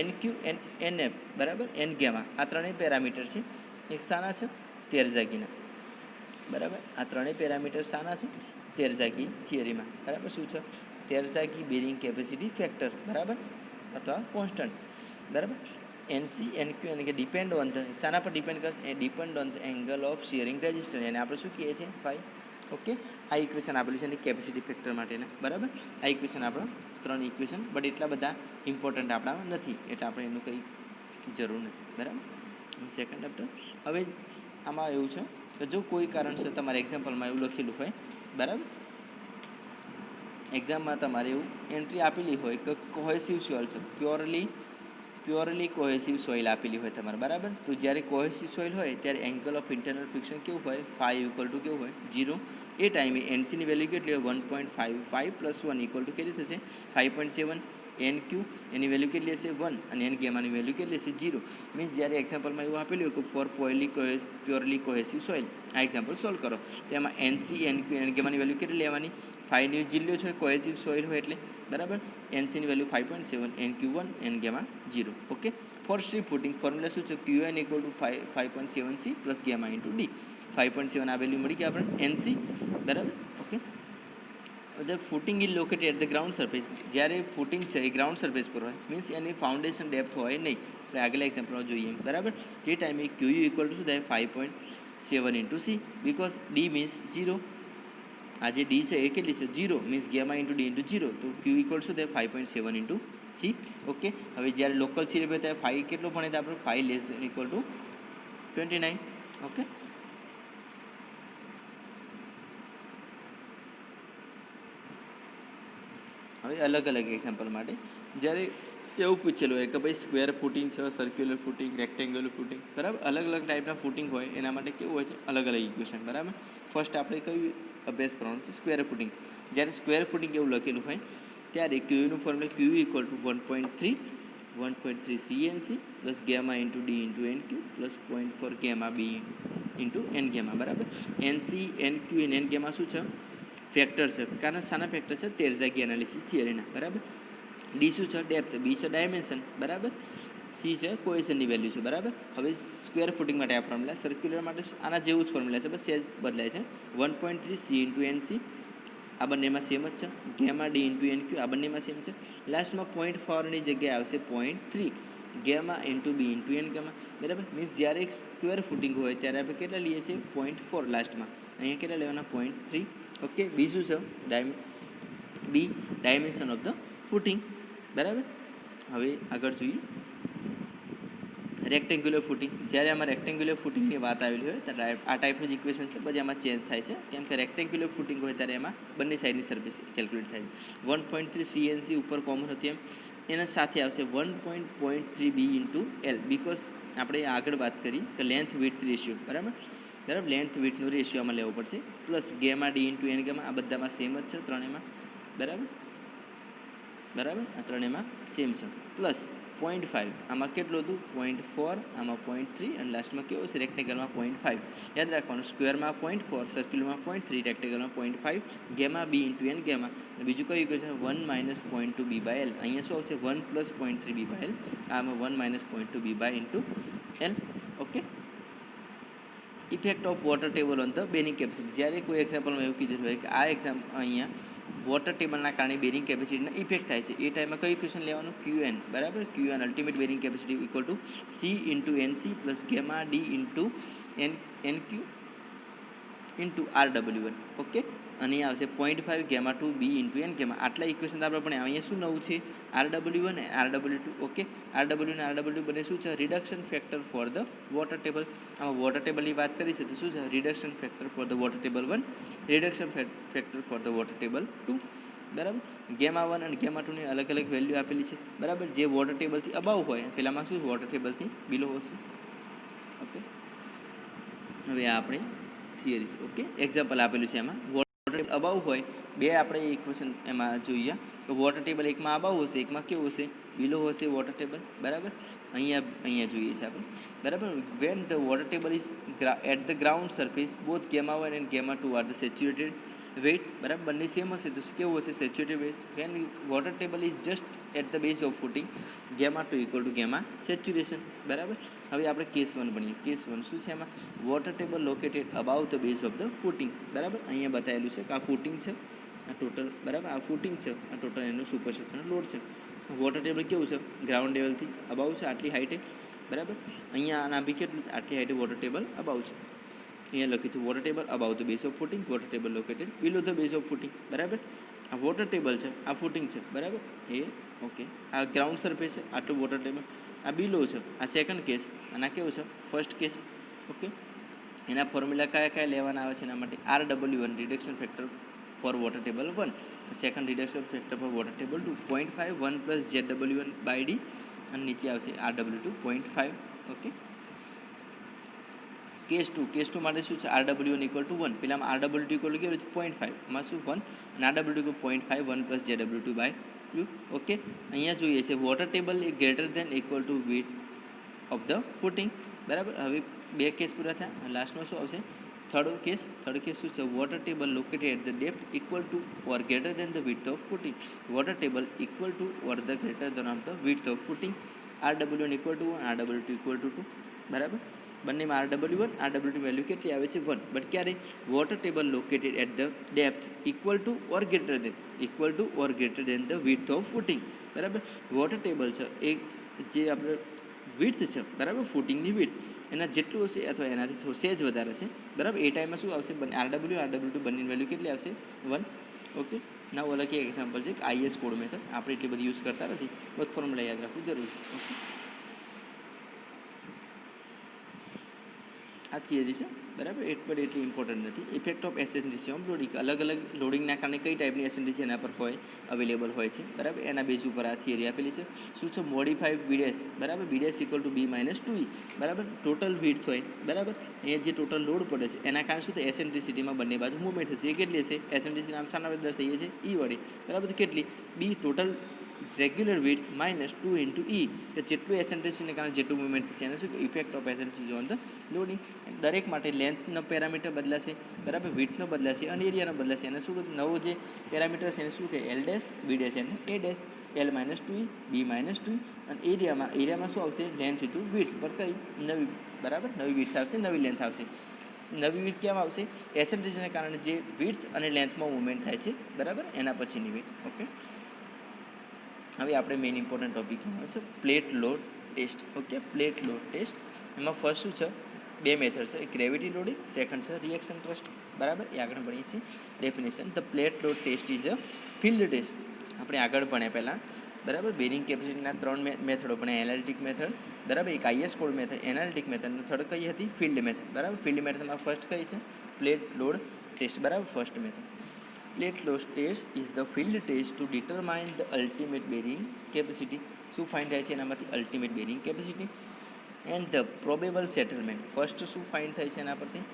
એનક્યુ એન્ડ એનએફ. બરાબર, એન ગેમા આ ત્રણેય પેરામીટર છે. એક શાના છે? ટેરઝાગીના. બરાબર, આ ત્રણેય પેરામીટર શાના છે? ટેરઝાગી થિયરીમાં. બરાબર, શું છે? ટેરઝાગી બેરિંગ કેપેસિટી ફેક્ટર. બરાબર, અથવા કોન્સ્ટન્ટ. બરાબર, એનસી એનક્યુ એને કે ડિપેન્ડ ઓન ધ શાના પર ડિપેન્ડ કરશે? એ depend on the angle of shearing resistance. એને આપણે શું કહીએ છીએ? ફાઈ. ઓકે, આ ઇક્વેશન આપેલું છે એની કેપેસિટી ફેક્ટર માટેના. બરાબર, આ ઇક્વેશન આપણો 3 ઇક્વેશન, બટ એટલા બધા ઇમ્પોર્ટન્ટ આપણા નથી એટલે આપણે એનું કંઈ જરૂર નથી. બરાબર, સેકન્ડ ચેપ્ટર. હવે આમાં એવું છે કે જો કોઈ કારણસર તમારે એક્ઝામ્પલમાં એવું લખેલું હોય, બરાબર, એક્ઝામમાં તમારે એવું એન્ટ્રી આપેલી હોય કે કોહેસિવ સોઇલ છે, પ્યોરલી કોહેસિવ સોઇલ આપેલી હોય તમારે. બરાબર, તો જ્યારે કોહેસિવ સોઇલ હોય ત્યારે એંગલ ઓફ ઇન્ટરનલ ફ્રિક્શન કેવું હોય? ફાઈ ઇક્વલ ટુ કેવું હોય? 0. એ ટાઈમે એનસીની વેલ્યુ કેટલી હોય? 1.55 પ્લસ 1 ઇક્વલ ટુ કેટલી થશે? 5.7. એન ક્યુ એની વેલ્યુ કેટલી હશે? 1. અને એન ગેમાની વેલ્યુ કેટલી હશે? 0. મીન્સ જ્યારે એક્ઝામ્પલમાં એવું આપેલું હોય કે ફોર પ્યોરલી કોહેસિવ સોઇલ, આ એક્ઝામ્પલ સોલ્વ કરો તો એમાં એનસી એનક્યુ એન ગેમાની વેલ્યુ કેટલી લેવાની? 5ની જીલ્યો છે કોહેસિવ સોઇલ હોય એટલે. બરાબર, એનસીની value 5.7, N Q 1, N gamma 0. Okay, for strip footing formula શું છે? Q N equal to 5.7 C plus gamma into D. 5.7 આ વેલ્યુ મળી ગઈ આપણે એનસી. બરાબર, okay. The footing is located at the ground surface. જ્યારે ફૂટિંગ છે એ ગ્રાઉન્ડ સરફેસ પર હોય મીન્સ એની ફાઉન્ડેશન ડેપ્થ હોય નહીં. આપણે આગલા એક્ઝામ્પલમાં જોઈએ. બરાબર, એ ટાઈમે ક્યુયુ ઇક્વલ ટુ શું થાય? 5.7 into C, because D means 0. આ જે ડી છે એ કેટલી છે 0 means gamma into D into 0, તો ક્યુ ઇક્વલ શું થાય 5.7 ઇન્ટુ સી. ઓકે, હવે જ્યારે લોકલ સી રેપે ત્યારે 5 કેટલો ભણે તો આપણે 5 less than equal to 29. Okay, હવે અલગ અલગ એક્ઝામ્પલ માટે જ્યારે એવું પૂછેલું હોય કે ભાઈ સ્ક્વેર ફૂટિંગ છે, સર્ક્યુલર ફૂટિંગ, રેક્ટેંગ્યુલર ફૂટિંગ, બરાબર, અલગ અલગ ટાઈપના ફૂટિંગ હોય એના માટે કેવું હોય છે અલગ અલગ ઇક્વેશન. બરાબર, ફર્સ્ટ આપણે કયું અભ્યાસ કરવાનો છે સ્ક્વેર ફૂટિંગ. જ્યારે સ્ક્વેર ફૂટિંગ એવું લખેલું હોય ત્યારે ક્યુનું formula Q equal to 1.3 CNC plus gamma into D into N Q plus 0.4 gamma B into N gamma. બરાબર, NC N Q N gamma શું છે ફેક્ટર છે, કારણ શાના ફેક્ટર છે તેરજાગી એનાલિસિસ થિયરીના. બરાબર, ડી શું છે ડેપ્થ, બી છે ડાયમેન્શન, બરાબર, સી છે કોએશનની વેલ્યુ છે. બરાબર, હવે સ્ક્વેર ફૂટિંગ માટે આ ફોર્મ્યુલા, સર્ક્યુલર માટે આના જેવું જ ફોર્મ્યુલા છે, બસ એ બદલાય છે. 1.3 સી ઇન્ટુ એન સી આ બંનેમાં સેમ જ છે, gamma D into N Q આ બંનેમાં સેમ છે. લાસ્ટમાં 0.4ની જગ્યાએ આવશે 0.3 gamma into B into N gamma. બરાબર, મીન્સ જ્યારે એક સ્ક્વેર ફૂટિંગ હોય ત્યારે આપણે કેટલા લઈએ છીએ 0.4 લાસ્ટમાં, અહીંયા કેટલા લેવાના 0.3. ઓકે, બી શું છે બી ડાયમેન્શન ઓફ ધ ફૂટિંગ. બરાબર, હવે આગળ જોઈએ રેક્ટેન્ગ્યુલર ફૂટિંગ. જ્યારે આમાં રેક્ટેન્ગ્યુલર ફૂટિંગની વાત આવેલી હોય ત્યારે આ ટાઈપનું જ ઇક્વેશન છે, પછી આમાં ચેન્જ થાય છે કેમ કે રેક્ટેન્ગ્યુલર ફૂટિંગ હોય ત્યારે એમાં બંને સાઈડની સરફેસ કેલ્ક્યુલેટ થાય છે. 1.3 CNC ઉપર કોમન હતી એના સાથે આવશે 1.3 બી ઇન્ટુ એલ, બિકોઝ આપણે આગળ વાત કરી કે લેન્થ વિડ્થ રેશિયો. બરાબર, લેન્થ વિડ્થનો રેશિયો આમાં લેવો પડશે, plus gamma D into N gamma આ બધામાં સેમ જ છે ત્રણેયમાં. બરાબર, આ ત્રણેયમાં સેમ છે, પ્લસ 0.5 આમાં કેટલું હતું 0.4, આમાં 0.3 અને લાસ્ટમાં કેવું છે રેક્ટેંગલમાં 0.5. યાદ રાખવાનું, સ્ક્વેરમાં 0.4, સર્ક્યુલરમાં 0.3, રેક્ટેંગલમાં 0.5, gamma B into N gamma. બીજું કયું equation 1 minus 0.2 B by L, અહીંયા શું આવશે 1 પ્લસ 0.3 બી બાય એલ, આમાં 1 minus 0.2 B by into L. Okay, effect of water table on the bearing capacity. જ્યારે કોઈ એક્ઝામ્પલમાં એવું કીધું હોય કે આ એક્ઝામ અહીંયા વોટર ટેબલના કારણે બેરિંગ કેપેસિટીના ઇફેક્ટ થાય છે, એ ટાઈમમાં કયું ઇક્વેશન લેવાનું QN. બરાબર, QN ultimate bearing capacity equal to C into NC plus gamma D into N Q into RW1. Okay, અને આવશે 0.5 gamma two B into N gamma. આટલા ઇક્વેશન આપણે પણ અહીંયા શું નવું છે RW1 અને RW2. ઓકે, RW અને RW બંને શું છે reduction factor for the water table. આમાં વોટર ટેબલની વાત કરી છે તો શું છે reduction factor for the water table 1, reduction factor for the water table 2. બરાબર, ગેમા 1 અને ગેમા 2ની અલગ અલગ વેલ્યુ આપેલી છે. બરાબર, જે વોટર ટેબલથી અબાવ હોય પેલામાં શું વોટર ટેબલથી બિલો હશે. ઓકે, હવે આ આપણે થિયરી. ઓકે, એક્ઝામ્પલ આપેલું છે એમાં વોટર ટેબલ અબાવ હોય બે આપણે ઇક્વેશન એમાં જોઈએ તો વોટર ટેબલ એકમાં અબાવ હશે, એકમાં કેવું હશે બિલો હશે વોટર ટેબલ. બરાબર, અહીંયા જોઈએ છે આપણે. બરાબર, when the water table is at the ground surface both gamma 1 and gamma 2 are the saturated weight. બરાબર, બંને સેમ હશે તો કેવું હશે saturated weight. When water table is just at the base of footing gamma 2 equal to gamma saturation. બરાબર, હવે આપણે કેસ 1 ભણીએ. કેસ 1 શું છે એમાં water table located about the base of the footing. બરાબર, અહીંયા બતાવેલું છે કે આ ફૂટિંગ છે, આ ટોટલ. બરાબર, આ ફૂટિંગ છે, આ ટોટલ એનો સુપરસ્ટ્રક્ચરનો લોડ છે. વોટર ટેબલ કેવું છે ગ્રાઉન્ડ લેવલથી અબાઉ છે આટલી હાઈટે. બરાબર, અહીંયા આના બી કેટલું આટલી હાઈટે વોટર ટેબલ અબાઉ છે. અહીંયા લખ્યું છે water table about the base of footing, water table located below the base of footing. બરાબર, આ વોટર ટેબલ છે, આ ફૂટિંગ છે. બરાબર, એ ઓકે, આ ગ્રાઉન્ડ સરફેસ છે, આટલું વોટર ટેબલ, આ બિલો છે, આ સેકન્ડ કેસ, અને આ કેવું છે ફર્સ્ટ કેસ. ઓકે, એના ફોર્મ્યુલા કયા લેવાના આવે છે એના માટે RW1 reduction factor for water table 1, second reduction factor for water table 2, 0.5 1 plus ZW1 by D અને નીચે આવશે RW2 0.5. ઓકે, કેસ 2 માટે શું છે RW1 ઇક્વલ ટુ 1, પેલામાં RW2 ઇક્વલ ટુ કેવું છે 0.5, એમાં શું 1 અને RW2 0.5 1 plus ZW2 by 2. Okay, અહીંયા જોઈએ છે water table A greater than equal two wet of the footing. બરાબર, હવે બે કેસ પૂરા થયા, લાસ્ટમાં શું આવશે થર્ડ કેસ શું છે water table located at the depth equal to or greater than the width of footing. Water table equal to or the greater than of the width of footing. RW1 equal to 1, RW2 equal to 2. બરાબર, બંનેમાં RW1 RW2 વેલ્યુ કેટલી આવે છે 1, બટ ક્યારે water table located at the depth equal to or greater than the width of footing. બરાબર, વોટર ટેબલ છે એ જે આપણે વિડ્થ છે બરાબર, ફૂટિંગની વિડ્થ એના જેટલું હશે અથવા એનાથી થોડું સેજ વધારે છે બરાબર. એ ટાઈમમાં શું આવશે, આરડબલ્યુ બંનેની વેલ્યુ કેટલી આવશે 1. ઓકે, ના ઓલા કે એક્ઝામ્પલ છે કે આઈએસ કોડ મેથડ, આપણે એટલી બધી યુઝ કરતા નથી, બસ ફોર્મ્યુલા યાદ રાખવું જરૂરી. ઓકે, આ થિયરી છે બરાબર, એટલી ઇમ્પોર્ટન્ટ નથી. ઇફેક્ટ ઓફ એસેન્ડ્રીસી ઓફ લોડિંગ, અલગ અલગ લોડિંગના કારણે કઈ ટાઈપની એસેન્ડ્રીસી એના પર હોય, અવેલેબલ હોય છે બરાબર. એના બેઝ ઉપર આ થિયરી આપેલી છે. શું છે, મોડિફાઈ બીડેસ બરાબર, B dash equal to B minus 2e બરાબર. ટોટલ વિડ્થ હોય બરાબર, એ જે ટોટલ લોડ પડે છે એના કારણે શું થાય, એસેન્ટ્રિસિટીમાં બંને બાજુ મૂવમેન્ટ થશે. એ કેટલી હશે, એસેન્ટ્રિસિટી નામ શાના વડે દર્શાવીએ છીએ, ઈ વડે બરાબર. કેટલી, B total regular width minus 2 into E, કે જેટલું એસેન્ટ્રિસિટીને કારણે જેટલું મૂવમેન્ટ થશે એને શું, effect of eccentricity on the loading. દરેક માટે લેન્થનો પેરામીટર બદલાશે બરાબર, વિડ્થનો બદલાશે અને એરિયાનો બદલાશે. એને શું નવો જે પેરામીટર છે એને શું કહે, એલ ડેશ, બી ડેશ એને A dash, L minus 2 B minus 2 અને એરિયામાં શું આવશે, લેન્થ ઇન્ટુ વિડ્થ પર કઈ નવી બરાબર, નવી વિડ્થ આવશે, નવી લેન્થ આવશે. નવી વિડ્થ કેમ આવશે, એસેન્ટ્રિસિટીને કારણે જે વિડ્થ અને લેન્થમાં મૂવમેન્ટ થાય છે બરાબર, એના પછીની વિડ્થ. ઓકે, હવે આપણે મેઇન ઇમ્પોર્ટન્ટ ટોપિક છે plate load test. Okay, plate load test, એમાં ફર્સ્ટ શું છે, બે મેથડ છે, એક ગ્રેવિટી લોડિંગ, સેકન્ડ છે રિએક્શન ટેસ્ટ બરાબર. એ આગળ ભણીએ છીએ definition. The plate load test is a field test. આપણે આગળ ભણ્યા પહેલાં બરાબર, બેરિંગ કેપેસિટીના 3 મેથડો ભણ્યા, એનાલિટિક મેથડ બરાબર, એક IS code method, analytic method, અને થર્ડ કઈ હતી, ફિલ્ડ મેથડ બરાબર. ફિલ્ડ મેથડમાં ફર્સ્ટ કઈ છે, પ્લેટ લોડ ટેસ્ટ બરાબર, first method. Plate load test is the field test to determine the ultimate bearing capacity. શું ફાઇન્ડ થાય છે એનામાંથી, ultimate bearing capacity and the probable settlement. First શું ફાઇન્ડ થાય છે એના પરથી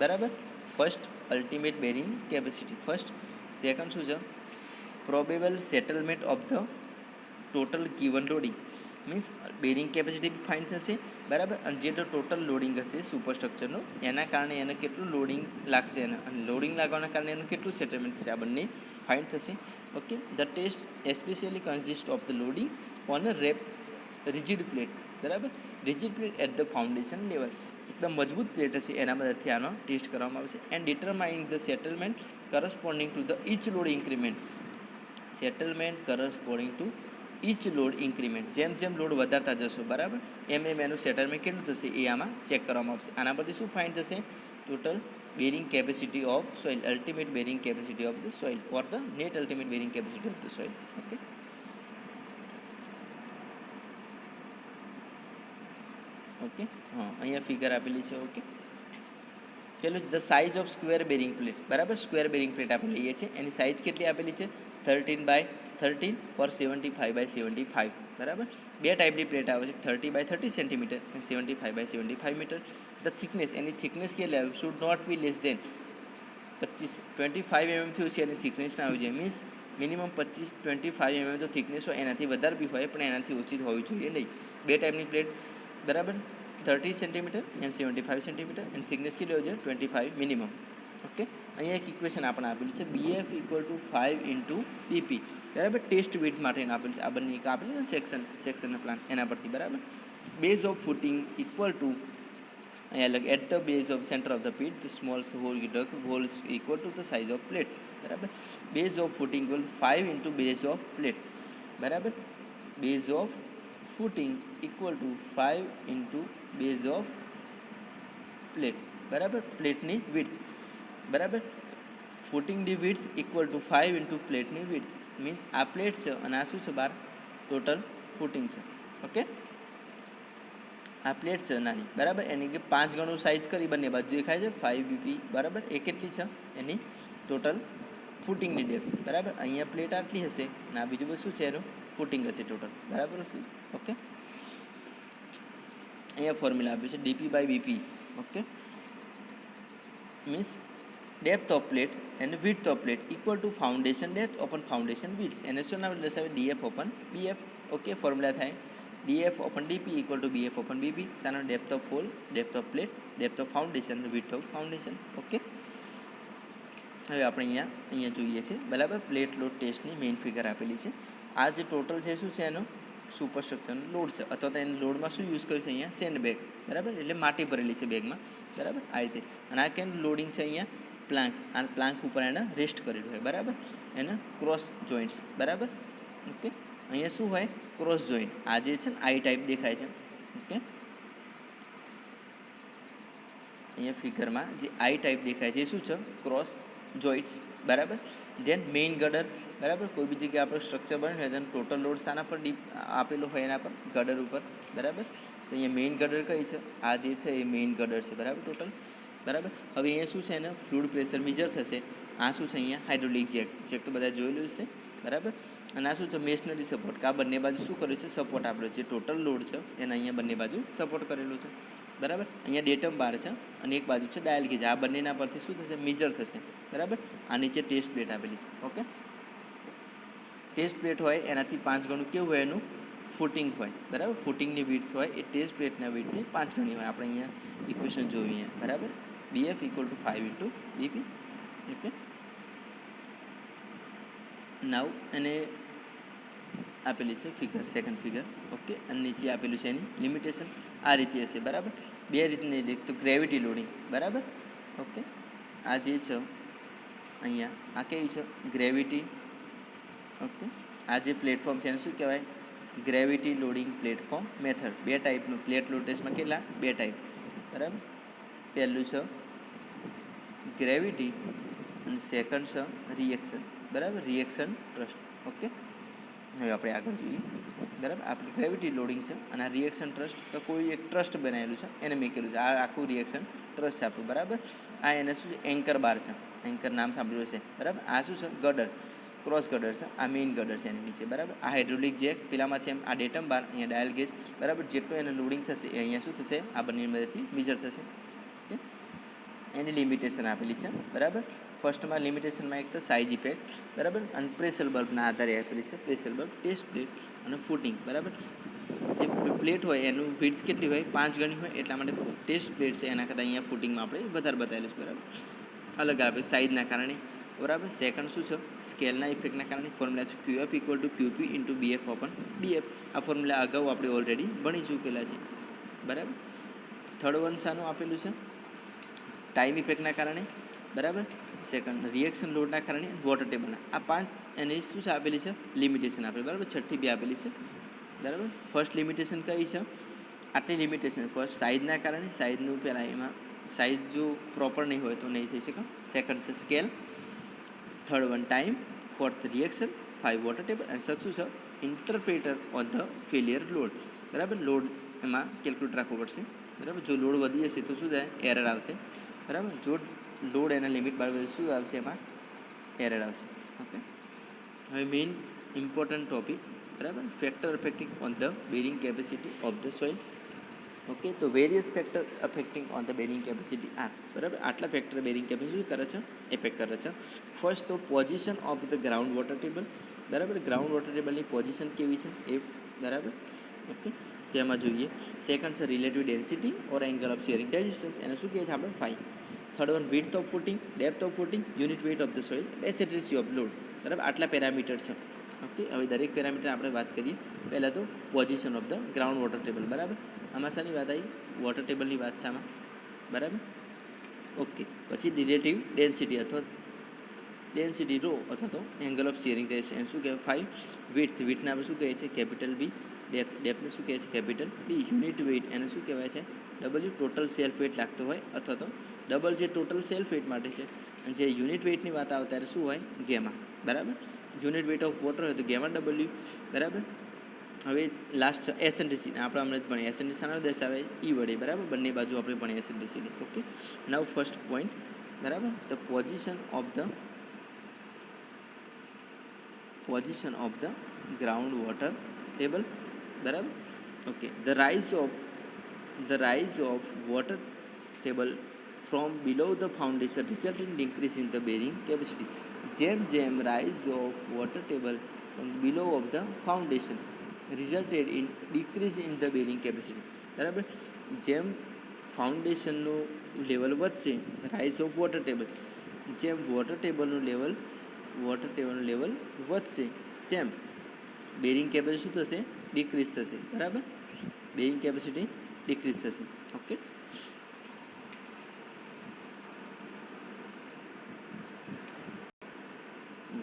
બરાબર, first ultimate bearing capacity first. Second શું છે, probable settlement of the total given loading, means bearing capacity be find થશે બરાબર, અને જે ટોટલ લોડિંગ હશે સુપરસ્ટ્રક્ચરનું એના કારણે એને કેટલું લોડિંગ લાગશે, અને લોડિંગ લાગવાના કારણે એનું કેટલું સેટલમેન્ટ થશે, આ બંને ફાઇન્ડ થશે. Okay, the test especially consist of the loading on a rigid plate બરાબર, rigid plate at the foundation level, એકદમ મજબૂત પ્લેટ હશે એના મદદથી આનો ટેસ્ટ કરવામાં આવશે. And determining the settlement corresponding to the each load increment, settlement corresponding to each load increment, જેમ જેમ લોડ વધારતા જશો બરાબર, એમ એનું સેટલમેન્ટ કેટલું થશે એ આમાં ચેક કરવામાં આવશે. આના પરથી શું ફાઇન્ડ થશે, total bearing capacity of soil, ultimate bearing capacity of the soil or the net ultimate bearing capacity of the soil. Okay, okay, હા અહીંયા ફિગર આપેલી છે. ઓકે, પેલું the size of square bearing plate બરાબર, સ્ક્વેર બેરિંગ પ્લેટ આપણે લઈએ છીએ, એની સાઇઝ કેટલી આપેલી છે, 13x13 or 75x75 બરાબર. બે ટાઈપની પ્લેટ આવે છે, 30x30 સેન્ટીમીટર અને 75x75 મીટર. ધ થિકનેસ, એની થિકનેસ કેટલી આવે, should not be less than 25 mm થયું છે એની થિકનેસ ના આવી જોઈએ, મીન્સ મિનિમમ 25 mm તો થિકનેસ હોય, એનાથી વધારે બી હોય પણ એનાથી ઓછી હોવી જોઈએ નહીં. બે ટાઈપની પ્લેટ બરાબર, 30 centimetre and 75 centimetre, and thickness કેટલી હોય છે, 25 મિનિમમ. ઓકે, અહીંયા એક ઇક્વેશન આપણે આપેલું છે, BF equal to 5 into PP બરાબર, ટેસ્ટ વિડ્થ માટે આપેલું છે. આ બંને એક આપેલું છે સેક્શનના પ્લાન એના પરથી બરાબર. Base of footing equal to, અહીંયા lug at the base of centre of the pit the small hole equal to the size of plate બરાબર. Base of footing equal 5 into base of plate બરાબર. Base of footing equal to 5 into base of plate બરાબર, પ્લેટની વિડ્થ બરાબર. ફૂટિંગની વિડ્થ ઇક્વલ ટુ 5 ઇન્ટુ પ્લેટની વિડ્થ, મીન્સ આ પ્લેટ છે અને આ શું છે, બાર ટોટલ ફૂટિંગ છે. ઓકે, આ પ્લેટ છે નાની બરાબર, એની કે 5 ગણું સાઇઝ કરી બંને બાજુ દેખાય છે 5 BP બરાબર. એ કેટલી છે, એની ટોટલ ફૂટિંગની ડેપ્થ બરાબર. અહીંયા પ્લેટ આટલી હશે અને આ બીજું બધું શું છે, એનું ફૂટિંગ હશે ટોટલ બરાબર. ઓકે, અહીંયા ફોર્મ્યુલા આપ્યું છે dP/BP. Okay, means depth of plate and width of plate equal to foundation depth upon foundation width, એને શું નામ દર્શાવે, DF upon BF. Okay, formula થાય DF upon DP equal to BF upon BP, સાનો depth of hole, depth of plate, depth of foundation, width of foundation. Okay, હવે આપણે અહીંયા જોઈએ છે બરાબર, પ્લેટ લોડ ટેસ્ટની મેઇન ફિગર આપેલી છે. આ જે ટોટલ છે શું છે, એનો સુપરસ્ટ્રક્ચરનો લોડ છે, અથવા તો એના લોડમાં શું યુઝ કર્યું છે, અહીંયા સેન્ડ બેગ બરાબર, એટલે માટી ભરેલી છે બેગમાં બરાબર, આ રીતે. અને આ કેમ લોડિંગ છે, અહીંયા પ્લાન્ક, આ પ્લાન્ક ઉપર એને રેસ્ટ કરેલું હોય બરાબર, એના ક્રોસ જોઈન્ટ્સ બરાબર. ઓકે, અહીંયા શું હોય, ક્રોસ જોઈન્ટ, આ જે છે ને આઈ ટાઈપ દેખાય છે ઓકે, અહીંયા ફિગરમાં જે આઈ ટાઈપ દેખાય છે એ શું છે? ક્રોસ જોઇન્ટ્સ, બરાબર. ધેન મેઇન ગડર, બરાબર. કોઈ બી જગ્યાએ આપણે સ્ટ્રક્ચર બન્યું હોય તેનો ટોટલ લોડ શાના પર આપેલો હોય? એના પર, ગડર ઉપર, બરાબર. તો અહીંયા મેઇન ગડર કઈ છે? આ જે છે એ મેઇન ગડર છે, બરાબર, ટોટલ, બરાબર. હવે અહીંયા શું છે? એને ફ્લુઇડ પ્રેશર મેજર થશે. આ શું છે? અહીંયા હાઇડ્રોલિક જેક, જેક તો બધા જોયેલું છે, બરાબર. અને આ શું છે? મેશનરી સપોર્ટ, કે આ બંને બાજુ શું કર્યું છે? સપોર્ટ આપેલો છે. જે ટોટલ લોડ છે એને અહીંયા બંને બાજુ સપોર્ટ કરેલું છે, બરાબર. અહીંયા ડેટમ બાર છે અને એક બાજુ છે ડાયલ ગેજ. આ બંનેના પરથી શું થશે? મેજર થશે, બરાબર. આ નીચે ટેસ્ટ પ્લેટ આપેલી છે. ઓકે, ટેસ્ટ પ્લેટ હોય એનાથી 5 ગણું કેવું હોય? એનું ફૂટિંગ હોય, બરાબર. ફૂટિંગની વિડ્થ હોય એ ટેસ્ટ પ્લેટના વિડ્થની 5 ગણી હોય. આપણે અહીંયા ઇક્વેશન જોઈએ, બરાબર. BF = 5 × BP. ઓકે, નાવ એને આપેલી છે ફિગર, સેકન્ડ ફિગર. ઓકે, અને નીચે આપેલું છે એની લિમિટેશન. આ રીતે હશે, બરાબર. બે રીતની એક તો ગ્રેવિટી લોડિંગ, બરાબર. ઓકે, આ જે છે અહીંયા આ કેવી છે? ગ્રેવિટી. ઓકે, આ જે પ્લેટફોર્મ છે એને શું કહેવાય? Gravity loading platform method. બે ટાઈપનું પ્લેટ લોડ ટેસ્ટમાં કેટલા? બે ટાઈપ, બરાબર. પહેલું છે ગ્રેવિટી અને સેકન્ડ છે રિએક્શન, બરાબર. Reaction trust. ઓકે, હવે આપણે આગળ જોઈએ, બરાબર. આપણે ગ્રેવિટી લોડિંગ છે અને આ રિએક્શન ટ્રસ્ટ તો કોઈ એક ટ્રસ્ટ બનાવેલું છે એને મેકેલું છે. આ આખું રિએક્શન ટ્રસ્ટ છે આપણું, બરાબર. આ એને શું છે? એન્કર બાર છે. એન્કર નામ સાંભળ્યું છે, બરાબર. આ શું છે? ગડર, ક્રોસ ગડર છે. આ મેઇન ગડર છે એની નીચે, બરાબર. આ હાઇડ્રોલિક જેક પેલામાં છે એમ. આ ડેટમ બાર, અહીંયા ડાયલ ગેજ, બરાબર. જેટલું એને લોડિંગ થશે એ અહીંયા શું થશે? આ બંને મદદથી મેજર થશે. ઓકે, એની લિમિટેશન આપેલી છે, બરાબર. ફર્સ્ટમાં લિમિટેશનમાં એક તો સાઇઝ ઇફેક્ટ, બરાબર. અને પ્રેશર બલ્બના આધારે આપેલી છે. પ્રેશર બલ્બ, ટેસ્ટ પ્લેટ અને ફૂટિંગ, બરાબર. જે પ્લેટ હોય એનું વિડ્થ કેટલી હોય? 5 ગણી હોય. એટલા માટે ટેસ્ટ પ્લેટ છે એના કરતાં અહીંયા ફૂટિંગમાં આપણે વધારે બતાવેલું છે, બરાબર. અલગ આપે સાઇઝના કારણે, બરાબર. સેકન્ડ શું છે? સ્કેલના ઇફેક્ટના કારણે. ફોર્મ્યુલા છે QF = QP × BF/BF. આ ફોર્મ્યુલા અગાઉ આપણે ઓલરેડી ભણી ચૂકેલા છે, બરાબર. થર્ડ વન શાનું આપેલું છે? ટાઈમ ઇફેક્ટના કારણે, બરાબર. સેકન્ડ રિએક્શન લોડના કારણે, વોટર ટેબલના. આ 5 એની શું છે આપેલી છે? લિમિટેશન આપેલી, બરાબર. છઠ્ઠી બી આપેલી છે, બરાબર. ફર્સ્ટ લિમિટેશન કઈ છે? આટલી લિમિટેશન. ફર્સ્ટ સાઇઝના કારણે, સાઇઝનું પહેલાં એમાં સાઇઝ જો પ્રોપર નહીં હોય તો નહીં થઈ શકે. સેકન્ડ છે scale. Third one time. Fourth reaction. 5 water table. અને શું છે? ઇન્ટરપ્રેટર ઓન ધ ફેલિયર લોડ, બરાબર. લોડ એમાં કેલ્ક્યુલેટ રાખવું પડશે, બરાબર. જો લોડ વધી જશે તો શું થાય? એરર આવશે, બરાબર. જો લોડ એના લિમિટ બહાર વધે શું આવશે? એમાં એરર આવશે. ઓકે, હવે મેઇન ઇમ્પોર્ટન્ટ ટોપિક, બરાબર. Factor affecting on the bearing capacity of the soil. Okay, તો various factor affecting on the bearing capacity are, બરાબર. આટલા ફેક્ટર બેરિંગ કેપેસિટી કરે છે, એફેક્ટ કરે છે. ફર્સ્ટ તો position of the ground water table, બરાબર. ગ્રાઉન્ડ વોટર ટેબલની પોઝિશન કેવી છે એ, બરાબર. ઓકે, તેમાં જોઈએ. સેકન્ડ છે relative density or angle of shearing resistance. એને શું કહે છે આપણે? Phi. Third one width of footing, depth of footing, unit weight of the soil, eccentricity of load, બરાબર. આટલા પેરામીટર છે. ઓકે, હવે દરેક પેરામીટર આપણે વાત કરીએ. પહેલાં તો position of the ground water table, બરાબર. આમાં શાની વાત આવી? વોટર ટેબલની વાત છે આમાં, બરાબર. ઓકે, પછી રિલેટિવ ડેન્સિટી અથવા ડેન્સિટી રો અથવા તો એંગલ ઓફ શેરિંગ રેઝિસ્ટન્સ શું કહેવાય? 5. વિડ્થને આપણે શું કહીએ છીએ? Capital B. ડેપ્થને શું કહે છે? Capital D. યુનિટ વેઇટ એને શું કહેવાય છે? W. ટોટલ સેલ્ફ વેઇટ લાગતો હોય અથવા તો ડબલ જે ટોટલ સેલ્ફ વેઇટ માટે છે. અને જે યુનિટ વેઇટની વાત આવે ત્યારે શું હોય? ગેમા, બરાબર. યુનિટ વેઇટ ઓફ વોટર હોય તો ગેમા W, બરાબર. હવે લાસ્ટ છે એસેન્ટ્રિસિટી. આપણે હમણાં જ ભણીએ એસેન્ટ્રિસિટી શાના દર્શાવે? E વડે, બરાબર. બંને બાજુ આપણે ભણીએ eccentricity. Okay, now first point, બરાબર. The position of the ground water table, બરાબર. Okay, the rise of water table from below the foundation result in decrease in the bearing capacity. જેમ rise of water table from below of the foundation resulted in decrease in the bearing capacity, બરાબર. જેમ ફાઉન્ડેશનનું લેવલ વધશે, રાઇઝ ઓફ વોટર ટેબલ, જેમ વોટર ટેબલનું લેવલ વધશે તેમ બેરિંગ કેપેસિટી શું થશે? ડિક્રીઝ થશે, બરાબર. બેરિંગ કેપેસિટી ડિક્રીઝ થશે. ઓકે,